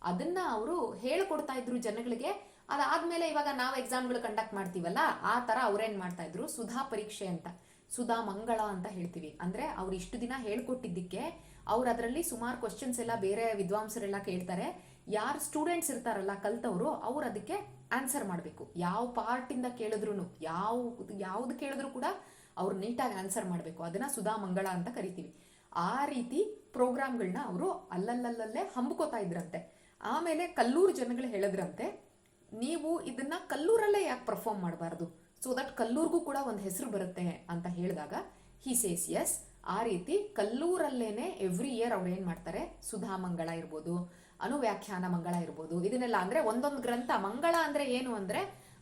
ಅದನ್ನ ಅವರು ಹೇಳ್ಕೊಡ್ತಾ ಇದ್ರು ಜನಗಳಿಗೆ. ಅದಾದ್ಮೇಲೆ ಇವಾಗ ನಾವು ಎಕ್ಸಾಮ್ಗಳು ಕಂಡಕ್ಟ್ ಮಾಡ್ತೀವಲ್ಲ, ಆ ತರ ಅವ್ರೇನ್ ಮಾಡ್ತಾ ಇದ್ರು, ಸುಧಾ ಪರೀಕ್ಷೆ ಅಂತ, ಸುಧಾ ಮಂಗಳ ಅಂತ ಹೇಳ್ತೀವಿ. ಅಂದ್ರೆ ಅವ್ರು ಇಷ್ಟು ದಿನ ಹೇಳ್ಕೊಟ್ಟಿದ್ದಕ್ಕೆ ಅವ್ರು ಅದರಲ್ಲಿ ಸುಮಾರು ಕ್ವಶನ್ಸ್ ಎಲ್ಲ ಬೇರೆ ವಿದ್ವಾಂಸರೆಲ್ಲ ಕೇಳ್ತಾರೆ. ಯಾರು ಸ್ಟೂಡೆಂಟ್ಸ್ ಇರ್ತಾರಲ್ಲ ಕಲ್ತವ್ರು, ಅವ್ರು ಅದಕ್ಕೆ ಆನ್ಸರ್ ಮಾಡಬೇಕು. ಯಾವ ಪಾರ್ಟ್ ಇಂದ ಕೇಳಿದ್ರು, ಯಾವ್ದು ಕೇಳಿದ್ರು ಕೂಡ ಅವ್ರು ನೀಟಾಗಿ ಆನ್ಸರ್ ಮಾಡಬೇಕು. ಅದನ್ನ ಸುಧಾ ಮಂಗಳ ಅಂತ ಕರಿತೀವಿ. ಆ ರೀತಿ ಪ್ರೋಗ್ರಾಮ್ಗಳನ್ನ ಅವರು ಅಲ್ಲಲ್ಲಲ್ಲೇ ಹಮ್ಕೋತಾ ಇದ್ರಂತೆ. ಆಮೇಲೆ ಕಲ್ಲೂರು ಜನಗಳು ಹೇಳಿದ್ರಂತೆ, ನೀವು ಇದನ್ನ ಕಲ್ಲೂರಲ್ಲೇ ಯಾಕೆ ಪರ್ಫಾರ್ಮ್ ಮಾಡಬಾರ್ದು, ಸೊ ದಟ್ ಕಲ್ಲೂರ್ಗೂ ಕೂಡ ಒಂದು ಹೆಸರು ಬರುತ್ತೆ ಅಂತ ಹೇಳಿದಾಗ ಹಿ ಸೇಸ್ ಎಸ್. ಆ ರೀತಿ ಕಲ್ಲೂರಲ್ಲೇನೆ ಎವ್ರಿ ಇಯರ್ ಅವ್ರು ಏನ್ ಮಾಡ್ತಾರೆ, ಸುಧಾ ಮಂಗಳ ಇರ್ಬೋದು, ಅನುವ್ಯಾಖ್ಯಾನ ಮಂಗಳ ಇರ್ಬೋದು, ಇದನ್ನೆಲ್ಲ ಅಂದ್ರೆ ಒಂದೊಂದು ಗ್ರಂಥ. ಮಂಗಳ ಅಂದ್ರೆ ಏನು ಅಂದ್ರೆ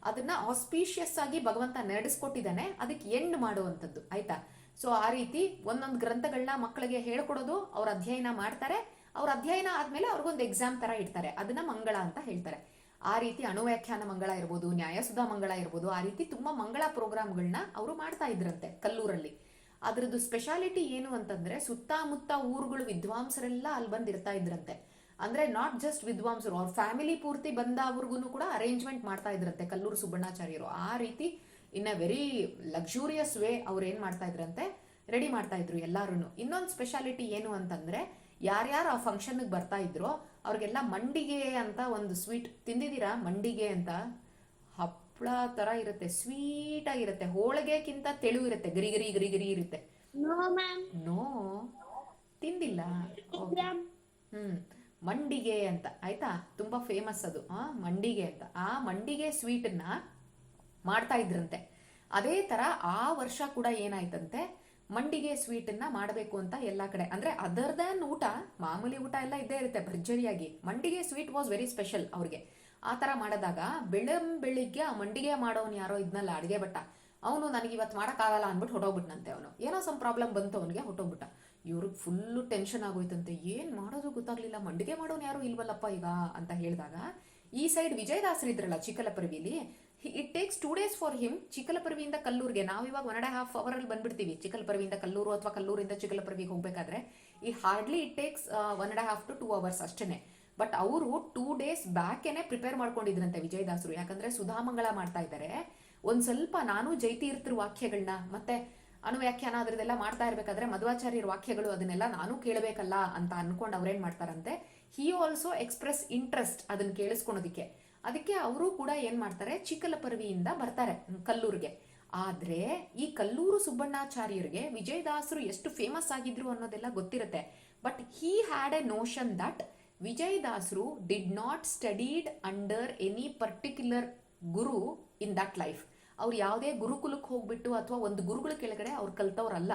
ಅದನ್ನ ಆಸ್ಪೀಷಿಯಸ್ ಆಗಿ ಭಗವಂತ ನಡೆಸ್ಕೊಟ್ಟಿದ್ದಾನೆ, ಅದಕ್ಕೆ ಎಂಡ್ ಮಾಡುವಂಥದ್ದು ಆಯ್ತಾ. ಸೊ ಆ ರೀತಿ ಒಂದೊಂದು ಗ್ರಂಥಗಳನ್ನ ಮಕ್ಕಳಿಗೆ ಹೇಳ್ಕೊಡೋದು, ಅವ್ರ ಅಧ್ಯಯನ ಮಾಡ್ತಾರೆ. ಅವ್ರ ಅಧ್ಯಯನ ಆದ್ಮೇಲೆ ಅವ್ರಿಗೊಂದು ಎಕ್ಸಾಮ್ ತರ ಇಡ್ತಾರೆ, ಅದನ್ನ ಮಂಗಳ ಅಂತ ಹೇಳ್ತಾರೆ. ಆ ರೀತಿ ಅಣುವ್ಯಾಖ್ಯಾನ ಮಂಗಳ ಇರ್ಬೋದು, ನ್ಯಾಯಸುಧಾ ಮಂಗಳ ಇರ್ಬೋದು, ಆ ರೀತಿ ತುಂಬಾ ಮಂಗಳ ಪ್ರೋಗ್ರಾಮ್ಗಳನ್ನ ಅವರು ಮಾಡ್ತಾ ಇದ್ರಂತೆ ಕಲ್ಲೂರಲ್ಲಿ. ಅದ್ರದ್ದು ಸ್ಪೆಷಾಲಿಟಿ ಏನು ಅಂತಂದ್ರೆ, ಸುತ್ತಮುತ್ತ ಊರುಗಳು ವಿದ್ವಾಂಸರೆಲ್ಲ ಅಲ್ಲಿ ಬಂದಿರ್ತಾ ಇದ್ರಂತೆ. ಅಂದ್ರೆ ನಾಟ್ ಜಸ್ಟ್ ವಿದ್ವಾಂಸರು, ಅವ್ರ ಫ್ಯಾಮಿಲಿ ಪೂರ್ತಿ ಬಂದವ್ರಿಗೂ ಕೂಡ ಅರೇಂಜ್ಮೆಂಟ್ ಮಾಡ್ತಾ ಇದ್ರಂತೆ ಕಲ್ಲೂರು ಸುಬ್ಬಣ್ಣಾಚಾರ್ಯರು. ಆ ರೀತಿ ಇನ್ ಅ ವೆರಿ ಲಕ್ಸುರಿಯಸ್ ವೇ ಅವ್ರು ಏನ್ ಮಾಡ್ತಾ ಇದ್ರಂತೆ, ರೆಡಿ ಮಾಡ್ತಾ ಇದ್ರು ಎಲ್ಲಾರು. ಇನ್ನೊಂದು ಸ್ಪೆಷಾಲಿಟಿ ಏನು ಅಂತಂದ್ರೆ, ಯಾರ್ಯಾರು ಆ ಫಂಕ್ಷನ್ಗೆ ಬರ್ತಾ ಇದ್ರೋ ಅವ್ರಿಗೆಲ್ಲ ಮಂಡಿಗೆ ಅಂತ ಒಂದು ಸ್ವೀಟ್ ತಿಂದಿದ್ದೀರಾ? ಮಂಡಿಗೆ ಅಂತ ಹಪ್ಪಳ ತರ ಇರುತ್ತೆ, ಸ್ವೀಟ್ ಆಗಿರುತ್ತೆ, ಹೋಳಿಗೆಕ್ಕಿಂತ ತೆಳು ಇರುತ್ತೆ, ಗರಿ ಗರಿ ಗರಿ ಗರಿ ಇರುತ್ತೆ. ನೋ, ತಿಂದಿಲ್ಲ. ಮಂಡಿಗೆ ಅಂತ ಆಯ್ತಾ, ತುಂಬಾ ಫೇಮಸ್ ಅದು. ಮಂಡಿಗೆ ಅಂತ, ಆ ಮಂಡಿಗೆ ಸ್ವೀಟನ್ನ ಮಾಡ್ತಾ ಇದ್ರಂತೆ. ಅದೇ ತರ ಆ ವರ್ಷ ಕೂಡ ಏನಾಯ್ತಂತೆ, ಮಂಡಿಗೆ ಸ್ವೀಟನ್ನ ಮಾಡಬೇಕು ಅಂತ ಎಲ್ಲಾ ಕಡೆ, ಅಂದ್ರೆ ಅದರ್ ದನ್ ಊಟ, ಮಾಮೂಲಿ ಊಟ ಎಲ್ಲ ಇದ್ದೇ ಇರುತ್ತೆ ಭರ್ಜರಿಯಾಗಿ, ಮಂಡಿಗೆ ಸ್ವೀಟ್ ವಾಸ್ ವೆರಿ ಸ್ಪೆಷಲ್ ಅವ್ರಿಗೆ. ಆ ತರ ಮಾಡಿದಾಗ ಬೆಳಿಗ್ಗೆ ಆ ಮಂಡಿಗೆ ಮಾಡೋನ್ ಯಾರೋ ಇದ್ನಲ್ಲ ಅಡಿಗೆ ಭಟ್ಟ, ಅವನು ನನಗೆ ಇವತ್ತು ಮಾಡಕ್ಕಾಗಲ್ಲ ಅಂದ್ಬಿಟ್ಟು ಹೊಟ್ಟೋಗ್ಬಿಟ್ನಂತೆ. ಅವನು ಏನೋ ಸಮ್ ಪ್ರಾಬ್ಲಮ್ ಬಂತು ಅವನಿಗೆ, ಹೊಟ್ಟೋಗ್ಬಿಟ್ಟ. ಇವ್ರಿಗೆ ಫುಲ್ಲು ಟೆನ್ಷನ್ ಆಗೋಯ್ತಂತೆ, ಏನ್ ಮಾಡೋದು ಗೊತ್ತಾಗ್ಲಿಲ್ಲ, ಮಂಡಿಗೆ ಮಾಡೋನು ಯಾರು ಇಲ್ವಲ್ಲಪ್ಪ ಈಗ ಅಂತ ಹೇಳಿದಾಗ, ಈ ಸೈಡ್ ವಿಜಯದಾಸರು ಇದ್ರಲ್ಲ ಚಿಕ್ಕಲಪರ್ವಿಲಿ, it takes 2 days for him. ಚಿಕ್ಕಲಪರ್ವಿಯಿಂದ ಕಲ್ಲೂರಿಗೆ ನಾವಿವಾಗ 1.5 hour ಅಲ್ಲಿ ಬಂದ್ಬಿಡ್ತೀವಿ, ಚಿಕ್ಕಲಪರ್ವಿಯಿಂದ ಕಲ್ಲೂರು ಅಥವಾ ಕಲ್ಲೂರಿಂದ ಚಿಕ್ಕಲಪರ್ವಿಗೆ ಹೋಗ್ಬೇಕಾದ್ರೆ. ಈ hardly it takes 1.5 to 2 hours ಅಷ್ಟೇನೆ. ಬಟ್ ಅವರು 2 days ಬ್ಯಾಕೇನೆ ಪ್ರಿಪೇರ್ ಮಾಡ್ಕೊಂಡಿದ್ರಂತೆ ವಿಜಯದಾಸರು. ಯಾಕಂದ್ರೆ ಸುಧಾಮಂಗಳ ಮಾಡ್ತಾ ಇದ್ದಾರೆ, ಒಂದ್ ಸ್ವಲ್ಪ ನಾನು ಜೈತೀರ್ಥರ ವಾಕ್ಯಗಳನ್ನ ಮತ್ತೆ ಅಣುವ್ಯಾಖ್ಯಾನ ಅದ್ರದೆಲ್ಲ ಮಾಡ್ತಾ ಇರ್ಬೇಕಾದ್ರೆ ಮಧ್ವಾಚಾರ್ಯರ ವಾಕ್ಯಗಳು ಅದನ್ನೆಲ್ಲ ನಾನು ಕೇಳಬೇಕಲ್ಲ ಅಂತ ಅನ್ಕೊಂಡು ಅವ್ರೇನ್ ಮಾಡ್ತಾರಂತೆ, ಹಿ ಆಲ್ಸೋ ಎಕ್ಸ್ಪ್ರೆಸ್ ಇಂಟ್ರೆಸ್ಟ್ ಅದನ್ನ ಕೇಳಿಸ್ಕೊಳೋದಿಕ್ಕೆ. ಅದಕ್ಕೆ ಅವರು ಕೂಡ ಏನ್ ಮಾಡ್ತಾರೆ, ಚಿಕ್ಕಲಪರ್ವಿಯಿಂದ ಬರ್ತಾರೆ ಕಲ್ಲೂರಿಗೆ. ಆದ್ರೆ ಈ ಕಲ್ಲೂರು ಸುಬ್ಬಣ್ಣಾಚಾರ್ಯರಿಗೆ ವಿಜಯದಾಸರು ಎಷ್ಟು ಫೇಮಸ್ ಆಗಿದ್ರು ಅನ್ನೋದೆಲ್ಲ ಗೊತ್ತಿರುತ್ತೆ. But he had a notion that ವಿಜಯದಾಸರು did not studied under any particular guru in that life. ಅವ್ರು ಯಾವುದೇ ಗುರುಕುಲಕ್ಕೆ ಹೋಗ್ಬಿಟ್ಟು ಅಥವಾ ಒಂದು ಗುರುಗಳ ಕೆಳಗಡೆ ಅವ್ರು ಕಲ್ತವ್ರಲ್ಲ.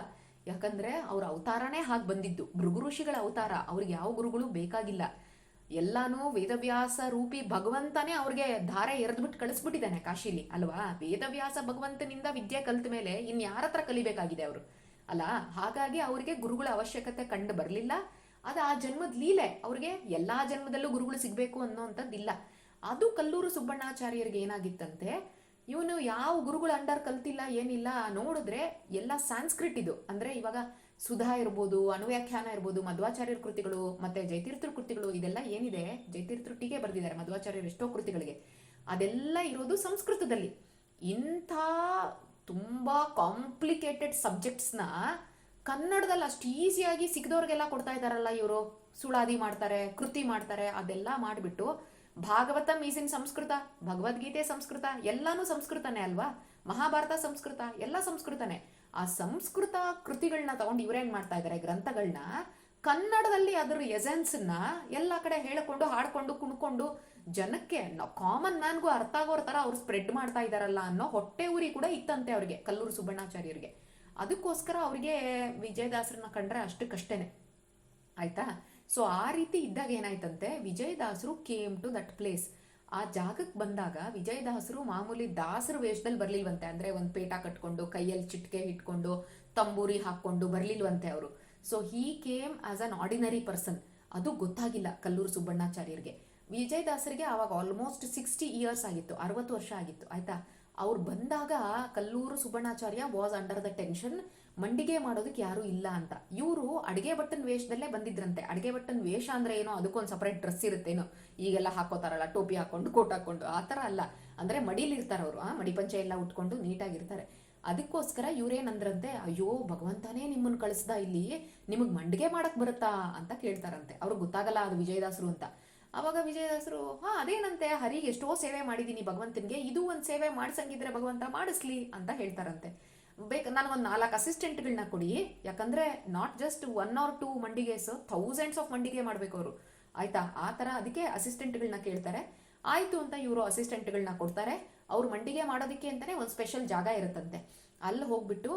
ಯಾಕಂದ್ರೆ ಅವ್ರ ಅವತಾರನೇ ಹಾಗೆ ಬಂದಿದ್ದು, ಭೃಗು ಋಷಿಗಳ ಅವತಾರ. ಅವ್ರಿಗೆ ಯಾವ ಗುರುಗಳು ಬೇಕಾಗಿಲ್ಲ, ಎಲ್ಲಾನು ವೇದವ್ಯಾಸ ರೂಪಿ ಭಗವಂತನೇ ಅವ್ರಿಗೆ ಧಾರೆ ಎರೆದ್ಬಿಟ್ಟು ಕಳಿಸ್ಬಿಟ್ಟಿದ್ದಾನೆ ಕಾಶಿಲಿ ಅಲ್ವಾ. ವೇದವ್ಯಾಸ ಭಗವಂತನಿಂದ ವಿದ್ಯೆ ಕಲ್ತ ಮೇಲೆ ಇನ್ ಯಾರ ಹತ್ರ ಕಲಿಬೇಕಾಗಿದೆ ಅವರು ಅಲ್ಲ. ಹಾಗಾಗಿ ಅವರಿಗೆ ಗುರುಗಳ ಅವಶ್ಯಕತೆ ಕಂಡು ಬರಲಿಲ್ಲ. ಅದು ಆ ಜನ್ಮದ ಲೀಲೆ, ಅವ್ರಿಗೆ ಎಲ್ಲಾ ಜನ್ಮದಲ್ಲೂ ಗುರುಗಳು ಸಿಗ್ಬೇಕು ಅನ್ನೋಂಥದ್ದಿಲ್ಲ. ಅದು ಕಲ್ಲೂರು ಸುಬ್ಬಣ್ಣಾಚಾರ್ಯರಿಗೆ ಏನಾಗಿತ್ತಂತೆ, ಇವನು ಯಾವ ಗುರುಗಳು ಅಂಡರ್ ಕಲ್ತಿಲ್ಲ ಏನಿಲ್ಲ. ನೋಡಿದ್ರೆ ಎಲ್ಲ ಸಾಂಸ್ಕ್ರಿಟ್ ಇದು. ಅಂದ್ರೆ ಇವಾಗ ಸುಧಾ ಇರ್ಬೋದು, ಅಣುವ್ಯಾಖ್ಯಾನ ಇರ್ಬೋದು, ಮಧ್ವಾಚಾರ್ಯರ ಕೃತಿಗಳು ಮತ್ತೆ ಜಯತೀರ್ಥರ ಕೃತಿಗಳು, ಇದೆಲ್ಲ ಏನಿದೆ, ಜಯತೀರ್ಥರು ಟೀಕೆ ಬರೆದಿದ್ದಾರೆ ಮಧ್ವಾಚಾರ್ಯರು ಎಷ್ಟೋ ಕೃತಿಗಳಿಗೆ, ಅದೆಲ್ಲ ಇರೋದು ಸಂಸ್ಕೃತದಲ್ಲಿ. ಇಂಥ ತುಂಬಾ ಕಾಂಪ್ಲಿಕೇಟೆಡ್ ಸಬ್ಜೆಕ್ಟ್ಸ್ನ ಕನ್ನಡದಲ್ಲಿ ಅಷ್ಟು ಈಸಿಯಾಗಿ ಸಿಕ್ಕದವ್ರಿಗೆಲ್ಲ ಕೊಡ್ತಾ ಇದ್ದಾರಲ್ಲ ಇವರು. ಸುಳಾದಿ ಮಾಡ್ತಾರೆ, ಕೃತಿ ಮಾಡ್ತಾರೆ, ಅದೆಲ್ಲ ಮಾಡಿಬಿಟ್ಟು ಭಾಗವತಂ ಈಸ್ ಇನ್ ಸಂಸ್ಕೃತ, ಭಗವದ್ಗೀತೆ ಸಂಸ್ಕೃತ, ಎಲ್ಲಾನು ಸಂಸ್ಕೃತನೇ ಅಲ್ವಾ, ಮಹಾಭಾರತ ಸಂಸ್ಕೃತ, ಎಲ್ಲ ಸಂಸ್ಕೃತನೇ. ಆ ಸಂಸ್ಕೃತ ಕೃತಿಗಳನ್ನ ತಗೊಂಡು ಇವ್ರೇನ್ ಮಾಡ್ತಾ ಇದ್ದಾರೆ, ಗ್ರಂಥಗಳನ್ನ ಕನ್ನಡದಲ್ಲಿ ಅದರ ಎಸೆನ್ಸ್ನ ಎಲ್ಲ ಕಡೆ ಹೇಳಿಕೊಂಡು ಹಾಡ್ಕೊಂಡು ಕುಣ್ಕೊಂಡು ಜನಕ್ಕೆ ಕಾಮನ್ ಮ್ಯಾನ್ಗೂ ಅರ್ಥ ಆಗೋರ ಥರ ಅವ್ರು ಸ್ಪ್ರೆಡ್ ಮಾಡ್ತಾ ಇದ್ದಾರಲ್ಲ ಅನ್ನೋ ಹೊಟ್ಟೆ ಉರಿ ಕೂಡ ಇತ್ತಂತೆ ಅವ್ರಿಗೆ, ಕಲ್ಲೂರು ಸುಬ್ಬಣ್ಣಾಚಾರ್ಯರಿಗೆ. ಅದಕ್ಕೋಸ್ಕರ ಅವ್ರಿಗೆ ವಿಜಯದಾಸರನ್ನ ಕಂಡ್ರೆ ಅಷ್ಟಕ್ಕಷ್ಟೇನೆ ಆಯ್ತಾ. ಸೊ ಆ ರೀತಿ ಇದ್ದಾಗ ಏನಾಯ್ತಂತೆ, ವಿಜಯದಾಸರು ಕೇಮ್ ಟು ದಟ್ ಪ್ಲೇಸ್. ಆ ಜಾಗಕ್ಕೆ ಬಂದಾಗ ವಿಜಯದಾಸರು ಮಾಮೂಲಿ ದಾಸರ ವೇಷದಲ್ಲಿ ಬರ್ಲಿಲ್ವಂತೆ. ಅಂದ್ರೆ ಒಂದು ಪೇಟ ಕಟ್ಕೊಂಡು ಕೈಯಲ್ಲಿ ಚಿಟ್ಕೆ ಇಟ್ಕೊಂಡು ತಂಬೂರಿ ಹಾಕೊಂಡು ಬರ್ಲಿಲ್ವಂತೆ ಅವರು. So he came as an ordinary person. ಅದು ಗೊತ್ತಾಗಿಲ್ಲ ಕಲ್ಲೂರು ಸುಬ್ಬಣ್ಣಾಚಾರ್ಯರಿಗೆ. ವಿಜಯದಾಸರಿಗೆ ಆವಾಗ ಆಲ್ಮೋಸ್ಟ್ 60 ಇಯರ್ಸ್ ಆಗಿತ್ತು, 60 ವರ್ಷ ಆಗಿತ್ತು ಆಯ್ತಾ. ಅವ್ರು ಬಂದಾಗ Kalluru Subbannacharya was under the tension, ಮಂಡಿಗೆ ಮಾಡೋದಕ್ಕೆ ಯಾರು ಇಲ್ಲ ಅಂತ. ಇವರು ಅಡಿಗೆ ಭಟ್ಟನ ವೇಷದಲ್ಲೇ ಬಂದಿದ್ರಂತೆ. ಅಡಿಗೆ ಭಟ್ಟನ ವೇಷ ಅಂದ್ರೆ ಏನೋ ಅದಕ್ಕೊಂದು ಸಪರೇಟ್ ಡ್ರೆಸ್ ಇರುತ್ತೇನೋ, ಈಗೆಲ್ಲ ಹಾಕೋತಾರಲ್ಲ ಟೋಪಿ ಹಾಕೊಂಡು ಕೋಟ್ ಹಾಕೊಂಡು, ಆ ಥರ ಅಲ್ಲ. ಅಂದ್ರೆ ಮಡಿಲಿರ್ತಾರೆ ಅವರು, ಮಡಿ ಪಂಚೆ ಎಲ್ಲ ಉಟ್ಕೊಂಡು ನೀಟಾಗಿರ್ತಾರೆ. ಅದಕ್ಕೋಸ್ಕರ ಇವ್ರೇನಂದ್ರಂತೆ, ಅಯ್ಯೋ ಭಗವಂತನೇ ನಿಮ್ಮನ್ನು ಕಳಿಸ್ದ ಇಲ್ಲಿ, ನಿಮಗೆ ಮಂಡಿಗೆ ಮಾಡಕ್ ಬರುತ್ತಾ ಅಂತ ಕೇಳ್ತಾರಂತೆ. ಅವ್ರಿಗೆ ಗೊತ್ತಾಗಲ್ಲ ಅದು ವಿಜಯದಾಸರು ಅಂತ. ಅವಾಗ ವಿಜಯದಾಸರು ಅದೇನಂತೆ, ಹರಿಗೆ ಎಷ್ಟೋ ಸೇವೆ ಮಾಡಿದ್ದೀನಿ ಭಗವಂತನಿಗೆ, ಇದು ಒಂದು ಸೇವೆ ಮಾಡ್ಸಂಗಿದ್ರೆ ಭಗವಂತ ಮಾಡಿಸ್ಲಿ ಅಂತ ಹೇಳ್ತಾರಂತೆ. ನನಗೊಂದು 4 ಅಸಿಸ್ಟೆಂಟ್ಗಳನ್ನ ಕೊಡಿ, ಯಾಕಂದ್ರೆ ನಾಟ್ ಜಸ್ಟ್ 1 or 2 ಮಂಡಿಗೆಸ್, ಥೌಸಂಡ್ಸ್ ಆಫ್ ಮಂಡಿಗೆ ಮಾಡ್ಬೇಕು ಅವರು ಆಯ್ತಾ. ಆ ಥರ ಅದಕ್ಕೆ ಅಸಿಸ್ಟೆಂಟ್ಗಳನ್ನ ಕೇಳ್ತಾರೆ. ಆಯ್ತು ಅಂತ ಇವರು ಅಸಿಸ್ಟೆಂಟ್ಗಳನ್ನ ಕೊಡ್ತಾರೆ. ಅವ್ರು ಮಂಡಿಗೆ ಮಾಡೋದಕ್ಕೆ ಅಂತಾನೆ ಒಂದು ಸ್ಪೆಷಲ್ ಜಾಗ ಇರುತ್ತಂತೆ. ಅಲ್ಲಿ ಹೋಗ್ಬಿಟ್ಟು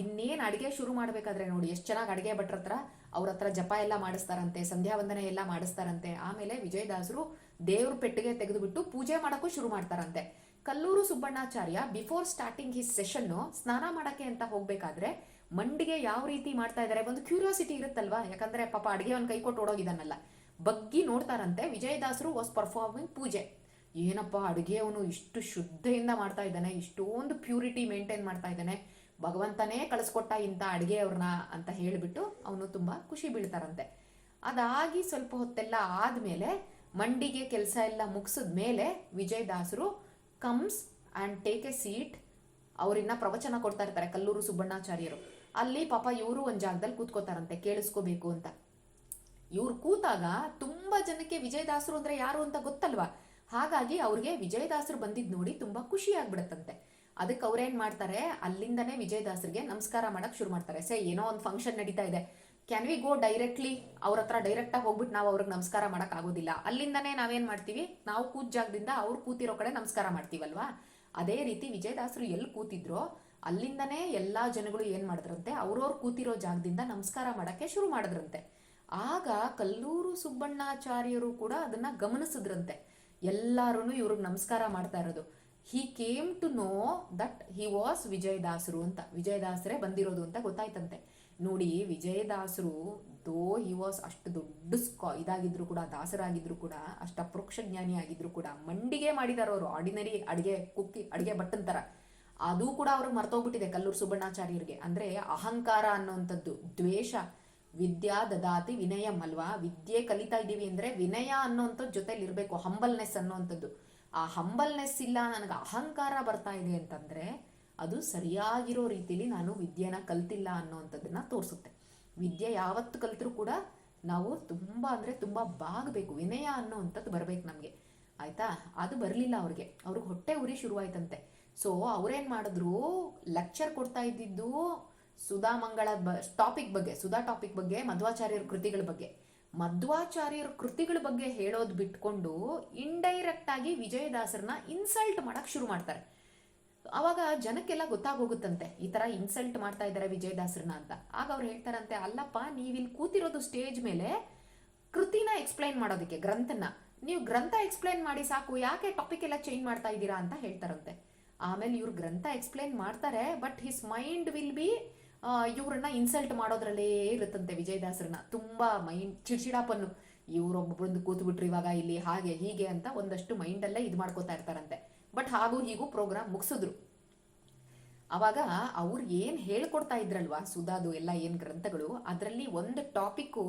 ಇನ್ನೇನು ಅಡುಗೆ ಶುರು ಮಾಡಬೇಕಾದ್ರೆ ನೋಡಿ ಎಷ್ಟು ಚೆನ್ನಾಗಿ ಅಡುಗೆ ಭಟ್ರ ಹತ್ರ ಅವ್ರ ಹತ್ರ ಜಪ ಎಲ್ಲ ಮಾಡಿಸ್ತಾರಂತೆ, ಸಂಧ್ಯಾ ವಂದನೆ ಎಲ್ಲ ಮಾಡಿಸ್ತಾರಂತೆ. ಆಮೇಲೆ ವಿಜಯದಾಸರು ದೇವ್ರ ಪೆಟ್ಟಿಗೆ ತೆಗೆದುಬಿಟ್ಟು ಪೂಜೆ ಮಾಡೋಕ್ಕೂ ಶುರು ಮಾಡ್ತಾರಂತೆ. Kalluru Subbannacharya before starting his session ಸ್ನಾನ ಮಾಡೋಕ್ಕೆ ಅಂತ ಹೋಗ್ಬೇಕಾದ್ರೆ ಮಂಡಿಗೆ ಯಾವ ರೀತಿ ಮಾಡ್ತಾ ಇದ್ದಾರೆ ಒಂದು ಕ್ಯೂರಿಯಾಸಿಟಿ ಇರುತ್ತಲ್ವಾ, ಯಾಕಂದ್ರೆ ಪಾಪ ಅಡುಗೆ ಒಂದು ಕೈ ಕೊಟ್ಟು ಓಡೋಗಿದ್ದಾನಲ್ಲ, ಬಗ್ಗಿ ನೋಡ್ತಾರಂತೆ. ವಿಜಯದಾಸರು ವಾಸ್ ಪರ್ಫಾರ್ಮಿಂಗ್ ಪೂಜೆ. ಏನಪ್ಪ ಅಡುಗೆ ಅವನು ಇಷ್ಟು ಶುದ್ಧದಿಂದ ಮಾಡ್ತಾ ಇದ್ದಾನೆ, ಇಷ್ಟೊಂದು ಪ್ಯೂರಿಟಿ ಮೇಂಟೈನ್ ಮಾಡ್ತಾ ಇದ್ದಾನೆ, ಭಗವಂತನೇ ಕಳಿಸ್ಕೊಟ್ಟ ಇಂಥ ಅಡುಗೆ ಅವ್ರನ್ನ ಅಂತ ಹೇಳಿಬಿಟ್ಟು ಅವನು ತುಂಬ ಖುಷಿ ಬೀಳ್ತಾರಂತೆ. ಅದಾಗಿ ಸ್ವಲ್ಪ ಹೊತ್ತೆಲ್ಲ ಆದಮೇಲೆ ಮಂಡಿಗೆ ಕೆಲಸ ಎಲ್ಲ ಮುಗಿಸಿದ ಮೇಲೆ ವಿಜಯದಾಸರು comes and take a seat. ಅವರಿನ್ನ ಪ್ರವಚನ ಕೊಡ್ತಾ ಇರ್ತಾರೆ ಕಲ್ಲೂರು ಸುಬ್ಬಣ್ಣಾಚಾರ್ಯರು. ಅಲ್ಲಿ ಪಾಪ ಇವರು ಒಂದು ಜಾಗದಲ್ಲಿ ಕೂತ್ಕೋತಾರಂತೆ ಕೇಳಿಸ್ಕೋಬೇಕು ಅಂತ. ಇವ್ರು ಕೂತಾಗ ತುಂಬಾ ಜನಕ್ಕೆ ವಿಜಯದಾಸರು ಅಂದ್ರೆ ಯಾರು ಅಂತ ಗೊತ್ತಲ್ವಾ, ಹಾಗಾಗಿ ಅವ್ರಿಗೆ ವಿಜಯದಾಸರು ಬಂದಿದ್ ನೋಡಿ ತುಂಬಾ ಖುಷಿ ಆಗ್ಬಿಡತ್ತಂತೆ. ಅದಕ್ಕೆ ಅವ್ರೇನ್ ಮಾಡ್ತಾರೆ, ಅಲ್ಲಿಂದನೇ ವಿಜಯದಾಸರಿಗೆ ನಮಸ್ಕಾರ ಮಾಡಕ್ ಶುರು ಮಾಡ್ತಾರೆ. ಏನೋ ಒಂದು ಫಂಕ್ಷನ್ ನಡೀತಾ ಇದೆ, ಕ್ಯಾನ್ ವಿ ಗೋ ಡೈರೆಕ್ಟ್ಲಿ ಅವ್ರ ಹತ್ರ ಡೈರೆಕ್ಟಾಗಿ ಹೋಗ್ಬಿಟ್ಟು ನಾವು ಅವ್ರಿಗೆ ನಮಸ್ಕಾರ ಮಾಡಕ್ ಆಗೋದಿಲ್ಲ, ಅಲ್ಲಿಂದನೇ ನಾವೇನ್ ಮಾಡ್ತೀವಿ, ನಾವು ಕೂತ್ ಜಾಗದಿಂದ ಅವ್ರು ಕೂತಿರೋ ಕಡೆ ನಮಸ್ಕಾರ ಮಾಡ್ತೀವಲ್ವಾ. ಅದೇ ರೀತಿ ವಿಜಯದಾಸರು ಎಲ್ಲಿ ಕೂತಿದ್ರೋ ಅಲ್ಲಿಂದನೇ ಎಲ್ಲಾ ಜನಗಳು ಏನ್ ಮಾಡಿದ್ರಂತೆ, ಅವ್ರವ್ರು ಕೂತಿರೋ ಜಾಗದಿಂದ ನಮಸ್ಕಾರ ಮಾಡಕ್ಕೆ ಶುರು ಮಾಡಿದ್ರಂತೆ. ಆಗ ಕಲ್ಲೂರು ಸುಬ್ಬಣ್ಣಾಚಾರ್ಯರು ಕೂಡ ಅದನ್ನ ಗಮನಿಸಿದ್ರಂತೆ, ಎಲ್ಲಾರು ಇವ್ರಿಗೆ ನಮಸ್ಕಾರ ಮಾಡ್ತಾ ಇರೋದು. He came to know that he was ವಿಜಯದಾಸರು ಅಂತ, ವಿಜಯದಾಸರೇ ಬಂದಿರೋದು ಅಂತ ಗೊತ್ತಾಯ್ತಂತೆ. ನೋಡಿ ವಿಜಯದಾಸರು ದೋ ಹಿ ವಾಸ್ ಅಷ್ಟು ದೊಡ್ಡ ಇದಾಗಿದ್ರು ಕೂಡ, ದಾಸರಾಗಿದ್ರು ಕೂಡ, ಅಷ್ಟು ಅಪರೋಕ್ಷ ಜ್ಞಾನಿ ಆಗಿದ್ರು ಕೂಡ, ಮಂಡಿಗೆ ಮಾಡಿದಾರ ಅವರು ಆರ್ಡಿನರಿ ಅಡಿಗೆ ಭಟ್ಟಂತರ. ಅದು ಕೂಡ ಅವ್ರಿಗೆ ಮರ್ತೋಗ್ಬಿಟ್ಟಿದೆ ಕಲ್ಲೂರು ಸುಬ್ಬಣ್ಣಾಚಾರ್ಯರಿಗೆ. ಅಂದ್ರೆ ಅಹಂಕಾರ ಅನ್ನೋಂಥದ್ದು, ದ್ವೇಷ. ವಿದ್ಯಾ ದದಾತಿ ವಿನಯಂ ಅಲ್ವಾ, ವಿದ್ಯೆ ಕಲಿತಾ ಇದ್ದೀವಿ ಅಂದ್ರೆ ವಿನಯ ಅನ್ನೋಂಥದ್ದು ಜೊತೆಲಿ ಇರಬೇಕು, ಹಂಬಲ್ನೆಸ್ ಅನ್ನೋಂಥದ್ದು. ಆ ಹಂಬಲ್ನೆಸ್ ಇಲ್ಲ, ನನಗೆ ಅಹಂಕಾರ ಬರ್ತಾ ಇದೆ ಅಂತಂದ್ರೆ ಅದು ಸರಿಯಾಗಿರೋ ರೀತಿಲಿ ನಾನು ವಿದ್ಯೆನ ಕಲ್ತಿಲ್ಲ ಅನ್ನೋಂಥದ್ದನ್ನ ತೋರಿಸುತ್ತೆ. ವಿದ್ಯೆ ಯಾವತ್ತು ಕಲ್ತರೂ ಕೂಡ ನಾವು ತುಂಬಾ ಅಂದ್ರೆ ತುಂಬಾ ಬಾಗಬೇಕು, ವಿನಯ ಅನ್ನೋಂಥದ್ದು ಬರ್ಬೇಕು ನಮ್ಗೆ ಆಯ್ತಾ. ಅದು ಬರಲಿಲ್ಲ ಅವ್ರಿಗೆ ಹೊಟ್ಟೆ ಉರಿ ಶುರುವಾಯ್ತಂತೆ. ಸೊ ಅವ್ರೇನ್ ಮಾಡಿದ್ರು, ಲೆಕ್ಚರ್ ಕೊಡ್ತಾ ಇದ್ದಿದ್ದು ಸುಧಾಮಂಗಳ ಟಾಪಿಕ್ ಬಗ್ಗೆ, ಸುಧಾ ಟಾಪಿಕ್ ಬಗ್ಗೆ, ಮಧ್ವಾಚಾರ್ಯರ ಕೃತಿಗಳ ಬಗ್ಗೆ. ಮಧ್ವಾಚಾರ್ಯರ ಕೃತಿಗಳ ಬಗ್ಗೆ ಹೇಳೋದು ಬಿಟ್ಕೊಂಡು ಇಂಡೈರೆಕ್ಟ್ ಆಗಿ ವಿಜಯದಾಸರನ್ನ ಇನ್ಸಲ್ಟ್ ಮಾಡಕ್ ಶುರು ಮಾಡ್ತಾರೆ. ಅವಾಗ ಜನಕ್ಕೆಲ್ಲ ಗೊತ್ತಾಗೋಗುತ್ತಂತೆ ಈ ತರ ಇನ್ಸಲ್ಟ್ ಮಾಡ್ತಾ ಇದ್ದಾರೆ ವಿಜಯದಾಸರನ್ನ ಅಂತ. ಆಗ ಅವ್ರು ಹೇಳ್ತಾರಂತೆ, ಅಲ್ಲಪ್ಪ ನೀವಿಲ್ಲಿ ಕೂತಿರೋದು ಸ್ಟೇಜ್ ಮೇಲೆ ಕೃತಿನ ಎಕ್ಸ್ಪ್ಲೈನ್ ಮಾಡೋದಕ್ಕೆ, ಗ್ರಂಥನ ನೀವು ಗ್ರಂಥ ಎಕ್ಸ್ಪ್ಲೈನ್ ಮಾಡಿ ಸಾಕು, ಯಾಕೆ ಟಾಪಿಕ್ ಎಲ್ಲ ಚೇಂಜ್ ಮಾಡ್ತಾ ಇದ್ದೀರಾ ಅಂತ ಹೇಳ್ತಾರಂತೆ. ಆಮೇಲೆ ಇವ್ರು ಗ್ರಂಥ ಎಕ್ಸ್ಪ್ಲೈನ್ ಮಾಡ್ತಾರೆ, but his mind will be ಇವ್ರನ್ನ ಇನ್ಸಲ್ಟ್ ಮಾಡೋದ್ರಲ್ಲೇ ಇರುತ್ತಂತೆ ವಿಜಯದಾಸರನ್ನ. ತುಂಬಾ ಮೈಂಡ್ ಚಿಡ್ಚಿಡಾಪನ್ನು, ಇವ್ರೊಬ್ಬೊಬ್ಬರೊಂದು ಕೂತ್ಬಿಟ್ರು ಇವಾಗ ಇಲ್ಲಿ ಹಾಗೆ ಹೀಗೆ ಅಂತ ಒಂದಷ್ಟು ಮೈಂಡಲ್ಲೇ ಇದು ಮಾಡ್ಕೋತಾ ಇರ್ತಾರಂತೆ. ಬಟ್ ಹಾಗೂ ಹೀಗೂ ಪ್ರೋಗ್ರಾಮ್ ಮುಗಿಸಿದ್ರು. ಅವಾಗ ಅವ್ರು ಏನ್ ಹೇಳ್ಕೊಡ್ತಾ ಇದ್ರಲ್ವಾ ಸುಧಾದು ಎಲ್ಲ ಏನ್ ಗ್ರಂಥಗಳು, ಅದರಲ್ಲಿ ಒಂದು ಟಾಪಿಕ್ಕು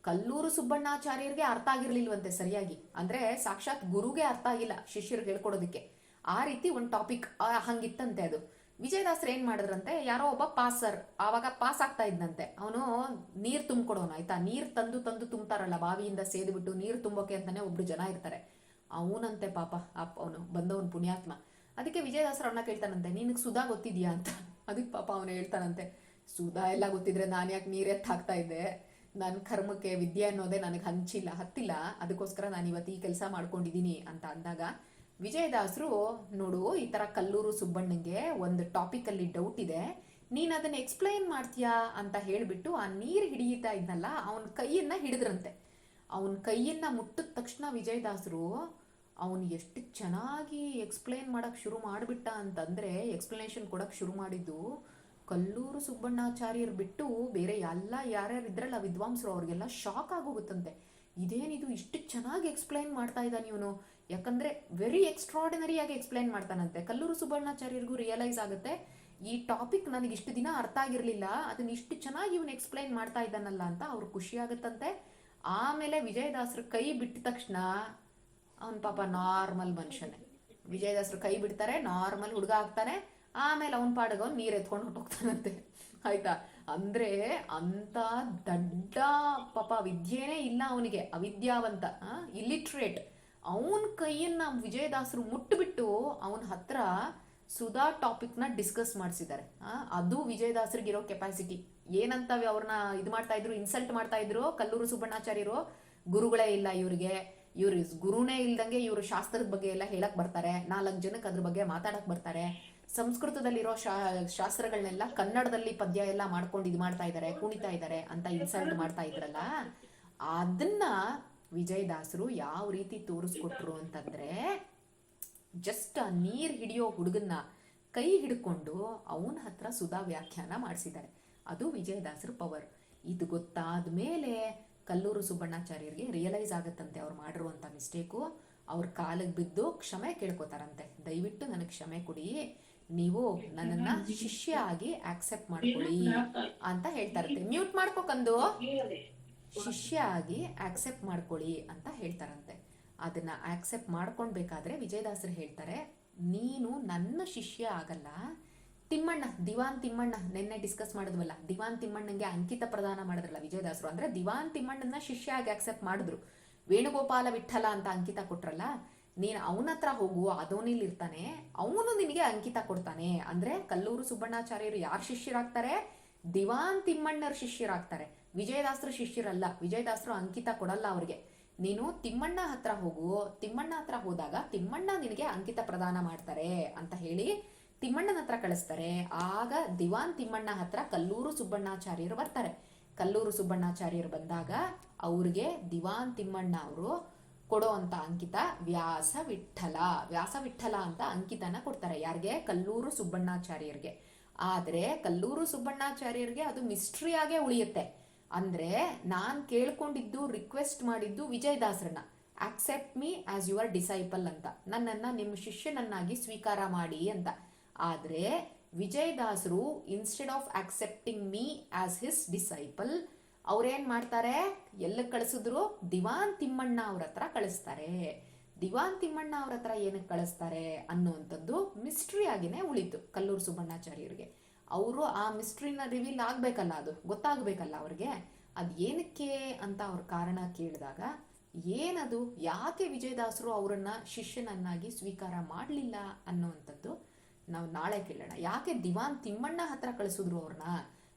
ಕಲ್ಲೂರು ಸುಬ್ಬಣ್ಣಾಚಾರ್ಯರಿಗೆ ಅರ್ಥ ಆಗಿರ್ಲಿಲ್ವಂತೆ ಸರಿಯಾಗಿ. ಅಂದ್ರೆ ಸಾಕ್ಷಾತ್ ಗುರುಗೆ ಅರ್ಥ ಆಗಿಲ್ಲ ಶಿಷ್ಯರಿಗೆ ಹೇಳ್ಕೊಡೋದಕ್ಕೆ. ಆ ರೀತಿ ಒಂದು ಟಾಪಿಕ್ ಹಂಗಿತ್ತಂತೆ ಅದು. ವಿಜಯದಾಸರು ಏನ್ ಮಾಡಿದ್ರಂತೆ, ಯಾರೋ ಒಬ್ಬ ಪಾಸರ್ ಆವಾಗ ಪಾಸ್ ಆಗ್ತಾ ಇದ್ದಂತೆ, ಅವನು ನೀರ್ ತುಂಬಿಕೊಡೋನು ಆಯ್ತಾ, ನೀರ್ ತಂದು ತಂದು ತುಂಬ್ತಾರಲ್ಲ ಬಾವಿಯಿಂದ ಸೇದ್ಬಿಟ್ಟು ನೀರ್ ತುಂಬೋಕೆ ಅಂತಾನೆ ಒಬ್ರು ಜನ ಇರ್ತಾರೆ, ಅವನಂತೆ ಪಾಪ ಅವನು ಬಂದವನ್ ಪುಣ್ಯಾತ್ಮ. ಅದಕ್ಕೆ ವಿಜಯದಾಸರು ಅವನ್ನ ಕೇಳ್ತಾನಂತೆ, ನಿನಗೆ ಸುಧಾ ಗೊತ್ತಿದ್ಯಾ ಅಂತ. ಅದಕ್ಕೆ ಪಾಪ ಅವನು ಹೇಳ್ತಾನಂತೆ, ಸುಧಾ ಎಲ್ಲ ಗೊತ್ತಿದ್ರೆ ನಾನು ಯಾಕೆ ನೀರೆತ್ತು ಹಾಕ್ತಾ ಇದ್ದೆ, ನನ್ನ ಕರ್ಮಕ್ಕೆ ವಿದ್ಯೆ ಅನ್ನೋದೇ ನನಗೆ ಹತ್ತಿಲ್ಲ, ಅದಕ್ಕೋಸ್ಕರ ನಾನು ಇವತ್ತು ಈ ಕೆಲಸ ಮಾಡ್ಕೊಂಡಿದ್ದೀನಿ ಅಂತ ಅಂದಾಗ ವಿಜಯದಾಸರು, ನೋಡು ಈ ತರ ಕಲ್ಲೂರು ಸುಬ್ಬಣ್ಣಂಗೆ ಒಂದು ಟಾಪಿಕ್ ಅಲ್ಲಿ ಡೌಟ್ ಇದೆ, ನೀನ್ ಅದನ್ನ ಎಕ್ಸ್ಪ್ಲೈನ್ ಮಾಡ್ತೀಯಾ ಅಂತ ಹೇಳ್ಬಿಟ್ಟು ಆ ನೀರು ಹಿಡಿಯುತ್ತಾ ಇದ್ನಲ್ಲ ಅವನ ಕೈಯನ್ನ ಹಿಡಿದ್ರಂತೆ. ಅವನ ಕೈಯನ್ನ ಮುಟ್ಟಿದ ತಕ್ಷಣ ವಿಜಯದಾಸರು ಅವನು ಎಷ್ಟು ಚೆನ್ನಾಗಿ ಎಕ್ಸ್ಪ್ಲೈನ್ ಮಾಡಕ್ ಶುರು ಮಾಡಿಬಿಟ್ಟ ಅಂತಂದ್ರೆ, ಎಕ್ಸ್ಪ್ಲನೇಷನ್ ಕೊಡಕ್ ಶುರು ಮಾಡಿದ್ದು ಕಲ್ಲೂರು ಸುಬ್ಬಣ್ಣಾಚಾರ್ಯರು ಬಿಟ್ಟು ಬೇರೆ ಎಲ್ಲ ಯಾರ್ಯಾರು ಇದ್ರಲ್ಲ ವಿದ್ವಾಂಸರು, ಅವ್ರಿಗೆಲ್ಲ ಶಾಕ್ ಆಗೋಗುತ್ತಂತೆ. ಇದೇನಿದು ಇಷ್ಟು ಚೆನ್ನಾಗಿ ಎಕ್ಸ್ಪ್ಲೈನ್ ಮಾಡ್ತಾ ಇದ್ದಾನೆ ಇವನು, ಯಾಕಂದ್ರೆ ವೆರಿ ಎಕ್ಸ್ಟ್ರಾರ್ಡಿನರಿ ಆಗಿ ಎಕ್ಸ್ಪ್ಲೈನ್ ಮಾಡ್ತಾನಂತೆ. ಕಲ್ಲೂರು ಸುಬ್ಬಣ್ಣಾಚಾರ್ಯರಿಗೂ ರಿಯಲೈಸ್ ಆಗುತ್ತೆ, ಈ ಟಾಪಿಕ್ ನನಗೆ ಇಷ್ಟು ದಿನ ಅರ್ಥ ಆಗಿರ್ಲಿಲ್ಲ, ಅದನ್ನ ಇಷ್ಟು ಚೆನ್ನಾಗಿ ಇವನು ಎಕ್ಸ್ಪ್ಲೈನ್ ಮಾಡ್ತಾ ಇದ್ದಾನಲ್ಲ ಅಂತ ಅವ್ರು ಖುಷಿ ಆಗುತ್ತಂತೆ. ಆಮೇಲೆ ವಿಜಯದಾಸರು ಕೈ ಬಿಟ್ಟ ತಕ್ಷಣ ಅವನ್ ಪಾಪ ನಾರ್ಮಲ್ ಮನುಷ್ಯನೇ. ವಿಜಯದಾಸರು ಕೈ ಬಿಡ್ತಾರೆ, ನಾರ್ಮಲ್ ಹುಡುಗ ಆಗ್ತಾನೆ, ಆಮೇಲೆ ಅವನ್ ಪಾಡಿಗೆ ಅವ್ನು ನೀರ್ ಎತ್ಕೊಂಡು ಹೊಟ್ಟೋಗ್ತಾನಂತೆ ಆಯ್ತಾ. ಅಂದ್ರೆ ಅಂತ ದಡ್ಡ ಪಾಪ ವಿದ್ಯೆನೇ ಇಲ್ಲ ಅವನಿಗೆ, ಅವಿದ್ಯಾವಂತ, ಇಲ್ಲಿಟ್ರೇಟ್. ಅವನ ಕೈಯನ್ನ ವಿಜಯದಾಸರು ಮುಟ್ಬಿಟ್ಟು ಅವನ ಹತ್ರ ಸುಧಾ ಟಾಪಿಕ್ ನ ಡಿಸ್ಕಸ್ ಮಾಡಿಸಿದ್ದಾರೆ. ಅದು ವಿಜಯದಾಸರಿಗಿರೋ ಕೆಪಾಸಿಟಿ. ಏನಂತ ಅವ್ರನ್ನ ಇದು ಮಾಡ್ತಾ ಇದ್ರು, ಇನ್ಸಲ್ಟ್ ಮಾಡ್ತಾ ಇದ್ರು ಕಲ್ಲೂರು ಸುಬ್ಬಣ್ಣಾಚಾರ್ಯರು. ಗುರುಗಳೇ ಇಲ್ಲ ಇವ್ರಿಗೆ, ಇವ್ರು ಗುರುನೇ ಇಲ್ದಂಗೆ ಇವರು ಶಾಸ್ತ್ರದ ಬಗ್ಗೆ ಎಲ್ಲ ಹೇಳಕ್ ಬರ್ತಾರೆ, 4 ಜನಕ್ಕೆ ಅದ್ರ ಬಗ್ಗೆ ಮಾತಾಡಕ್ ಬರ್ತಾರೆ, ಸಂಸ್ಕೃತದಲ್ಲಿರೋ ಶಾಸ್ತ್ರಗಳನ್ನೆಲ್ಲ ಕನ್ನಡದಲ್ಲಿ ಪದ್ಯ ಎಲ್ಲ ಮಾಡ್ಕೊಂಡು ಇದು ಮಾಡ್ತಾ ಇದ್ದಾರೆ, ಕುಣಿತಾ ಇದ್ದಾರೆ ಅಂತ ಇನ್ಸಲ್ಟ್ ಮಾಡ್ತಾ ಇದ್ರಲ್ಲ, ಅದನ್ನ ವಿಜಯದಾಸರು ಯಾವ ರೀತಿ ತೋರಿಸ್ಕೊಟ್ರು ಅಂತಂದ್ರೆ, ಜಸ್ಟ್ ಆ ನೀರ್ ಹಿಡಿಯೋ ಹುಡುಗನ್ನ ಕೈ ಹಿಡ್ಕೊಂಡು ಅವನ ಹತ್ರ ಸುಧಾ ವ್ಯಾಖ್ಯಾನ ಮಾಡಿಸಿದ್ದಾರೆ. ಅದು ವಿಜಯದಾಸರ ಪವರ್. ಇದು ಗೊತ್ತಾದ ಮೇಲೆ ಕಲ್ಲೂರು ಸುಬ್ಬಣ್ಣಾಚಾರ್ಯರಿಗೆ ರಿಯಲೈಸ್ ಆಗತ್ತಂತೆ ಅವ್ರು ಮಾಡಿರುವಂತ ಮಿಸ್ಟೇಕು. ಅವ್ರ ಕಾಲಿಗೆ ಬಿದ್ದು ಕ್ಷಮೆ ಕೇಳ್ಕೊತಾರಂತೆ, ದಯವಿಟ್ಟು ನನಗೆ ಕ್ಷಮೆ ಕೊಡಿ, ನೀವು ನನ್ನನ್ನ ಶಿಷ್ಯ ಆಗಿ ಆಕ್ಸೆಪ್ಟ್ ಮಾಡ್ಕೊಳ್ಳಿ ಅಂತ ಹೇಳ್ತಾರಂತೆ. ಮ್ಯೂಟ್ ಮಾಡ್ಕೋಕಂದು, ಶಿಷ್ಯ ಆಗಿ ಆಕ್ಸೆಪ್ಟ್ ಮಾಡ್ಕೊಳ್ಳಿ ಅಂತ ಹೇಳ್ತಾರಂತೆ. ಅದನ್ನ ಆಕ್ಸೆಪ್ಟ್ ಮಾಡ್ಕೊಳ್ಬೇಕಾದ್ರೆ ವಿಜಯದಾಸರು ಹೇಳ್ತಾರೆ, ನೀನು ನನ್ನ ಶಿಷ್ಯ ಆಗಲ್ಲ, ತಿಮ್ಮಣ್ಣ, ದಿವಾನ್ ತಿಮ್ಮಣ್ಣ, ನಿನ್ನೆ ಡಿಸ್ಕಸ್ ಮಾಡಿದ್ವಲ್ಲ, ದಿವಾನ್ ತಿಮ್ಮಣ್ಣಂಗೆ ಅಂಕಿತ ಪ್ರದಾನ ಮಾಡಿದ್ರಲ್ಲ ವಿಜಯದಾಸರು, ಅಂದ್ರೆ ದಿವಾನ್ ತಿಮ್ಮಣ್ಣನ ಶಿಷ್ಯ ಆಗಿ ಆಕ್ಸೆಪ್ಟ್ ಮಾಡಿದ್ರು. ವೇಣುಗೋಪಾಲ ವಿಠಲ ಅಂತ ಅಂಕಿತ ಕೊಟ್ರಲ್ಲ, ನೀನು ಅವನ ಹತ್ರ ಹೋಗು, ಅದೋನಿಲ್ ಇರ್ತಾನೆ, ಅವನು ನಿನಗೆ ಅಂಕಿತ ಕೊಡ್ತಾನೆ. ಅಂದ್ರೆ ಕಲ್ಲೂರು ಸುಬ್ಬಣ್ಣಾಚಾರ್ಯರು ಯಾರು ಶಿಷ್ಯರಾಗ್ತಾರೆ, ದಿವಾನ್ ತಿಮ್ಮಣ್ಣರ ಶಿಷ್ಯರಾಗ್ತಾರೆ, ವಿಜಯದಾಸರ ಶಿಷ್ಯರಲ್ಲ. ವಿಜಯದಾಸರು ಅಂಕಿತ ಕೊಡಲ್ಲ ಅವ್ರಿಗೆ. ನೀನು ತಿಮ್ಮಣ್ಣ ಹತ್ರ ಹೋಗು, ತಿಮ್ಮಣ್ಣ ಹತ್ರ ಹೋದಾಗ ತಿಮ್ಮಣ್ಣ ನಿನಗೆ ಅಂಕಿತ ಪ್ರದಾನ ಮಾಡ್ತಾರೆ ಅಂತ ಹೇಳಿ ತಿಮ್ಮಣ್ಣನ ಹತ್ರ ಕಳಿಸ್ತಾರೆ. ಆಗ ದಿವಾನ್ ತಿಮ್ಮಣ್ಣ ಹತ್ರ ಕಲ್ಲೂರು ಸುಬ್ಬಣ್ಣಾಚಾರ್ಯರು ಬರ್ತಾರೆ. ಕಲ್ಲೂರು ಸುಬ್ಬಣ್ಣಾಚಾರ್ಯರು ಬಂದಾಗ ಅವ್ರಿಗೆ ದಿವಾನ್ ತಿಮ್ಮಣ್ಣ ಅವರು ಕೊಡೋ ಅಂತ ಅಂಕಿತ ವ್ಯಾಸ ವಿಠಲ ಅಂತ ಅಂಕಿತನ ಕೊಡ್ತಾರೆ. ಯಾರಿಗೆ? ಕಲ್ಲೂರು ಸುಬ್ಬಣ್ಣಾಚಾರ್ಯರಿಗೆ. ಆದ್ರೆ ಕಲ್ಲೂರು ಸುಬ್ಬಣ್ಣಾಚಾರ್ಯರಿಗೆ ಅದು ಮಿಸ್ಟ್ರಿ ಆಗೇ ಉಳಿಯುತ್ತೆ. ಅಂದ್ರೆ ನಾನ್ ಕೇಳ್ಕೊಂಡಿದ್ದು, ರಿಕ್ವೆಸ್ಟ್ ಮಾಡಿದ್ದು ವಿಜಯದಾಸರನ್ನ, accept me as your disciple ಅಂತ, ನನ್ನನ್ನ ನಿಮ್ಮ ಶಿಷ್ಯನನ್ನಾಗಿ ಸ್ವೀಕಾರ ಮಾಡಿ ಅಂತ. ಆದ್ರೆ ವಿಜಯದಾಸರು instead of accepting me as his disciple, ಅವ್ರೇನ್ ಮಾಡ್ತಾರೆ, ಎಲ್ಲ ಕಳಿಸಿದ್ರು, ದಿವಾನ್ ತಿಮ್ಮಣ್ಣ ಅವ್ರ ಹತ್ರ ಕಳಿಸ್ತಾರೆ. ದಿವಾನ್ ತಿಮ್ಮಣ್ಣ ಅವ್ರ ಹತ್ರ ಏನಕ್ಕೆ ಕಳಿಸ್ತಾರೆ ಅನ್ನುವಂಥದ್ದು ಮಿಸ್ಟ್ರಿ ಆಗಿನೇ ಉಳಿತು ಕಲ್ಲೂರು ಸುಬ್ಬಣ್ಣಾಚಾರ್ಯರಿಗೆ. ಅವರು ಆ ಮಿಸ್ಟ್ರಿನ ರಿವೀಲ್ ಆಗ್ಬೇಕಲ್ಲ, ಅದು ಗೊತ್ತಾಗ್ಬೇಕಲ್ಲ ಅವ್ರಿಗೆ. ಅದ್ ಏನಕ್ಕೆ ಅಂತ ಅವ್ರ ಕಾರಣ ಕೇಳಿದಾಗ, ಏನದು, ಯಾಕೆ ವಿಜಯದಾಸರು ಅವರನ್ನ ಶಿಷ್ಯನನ್ನಾಗಿ ಸ್ವೀಕಾರ ಮಾಡಲಿಲ್ಲ ಅನ್ನುವಂಥದ್ದು ನಾವು ನಾಳೆ ಕೇಳೋಣ. ಯಾಕೆ ದಿವಾನ್ ತಿಮ್ಮಣ್ಣ ಹತ್ರ ಕಳಿಸಿದ್ರು ಅವ್ರನ್ನ,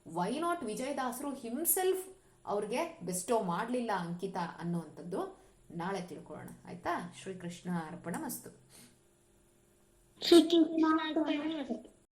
ವೈ ನಾಟ್ ವಿಜಯದಾಸರು ಹಿಮ್ಸೆಲ್ಫ್ ಅವ್ರಿಗೆ ಬೆಸ್ಟೋ ಮಾಡಲಿಲ್ಲ ಅಂಕಿತ ಅನ್ನುವಂಥದ್ದು ನಾಳೆ ತಿಳ್ಕೊಳ್ಳೋಣ. ಆಯ್ತಾ? ಶ್ರೀಕೃಷ್ಣ ಅರ್ಪಣ ಮಸ್ತು.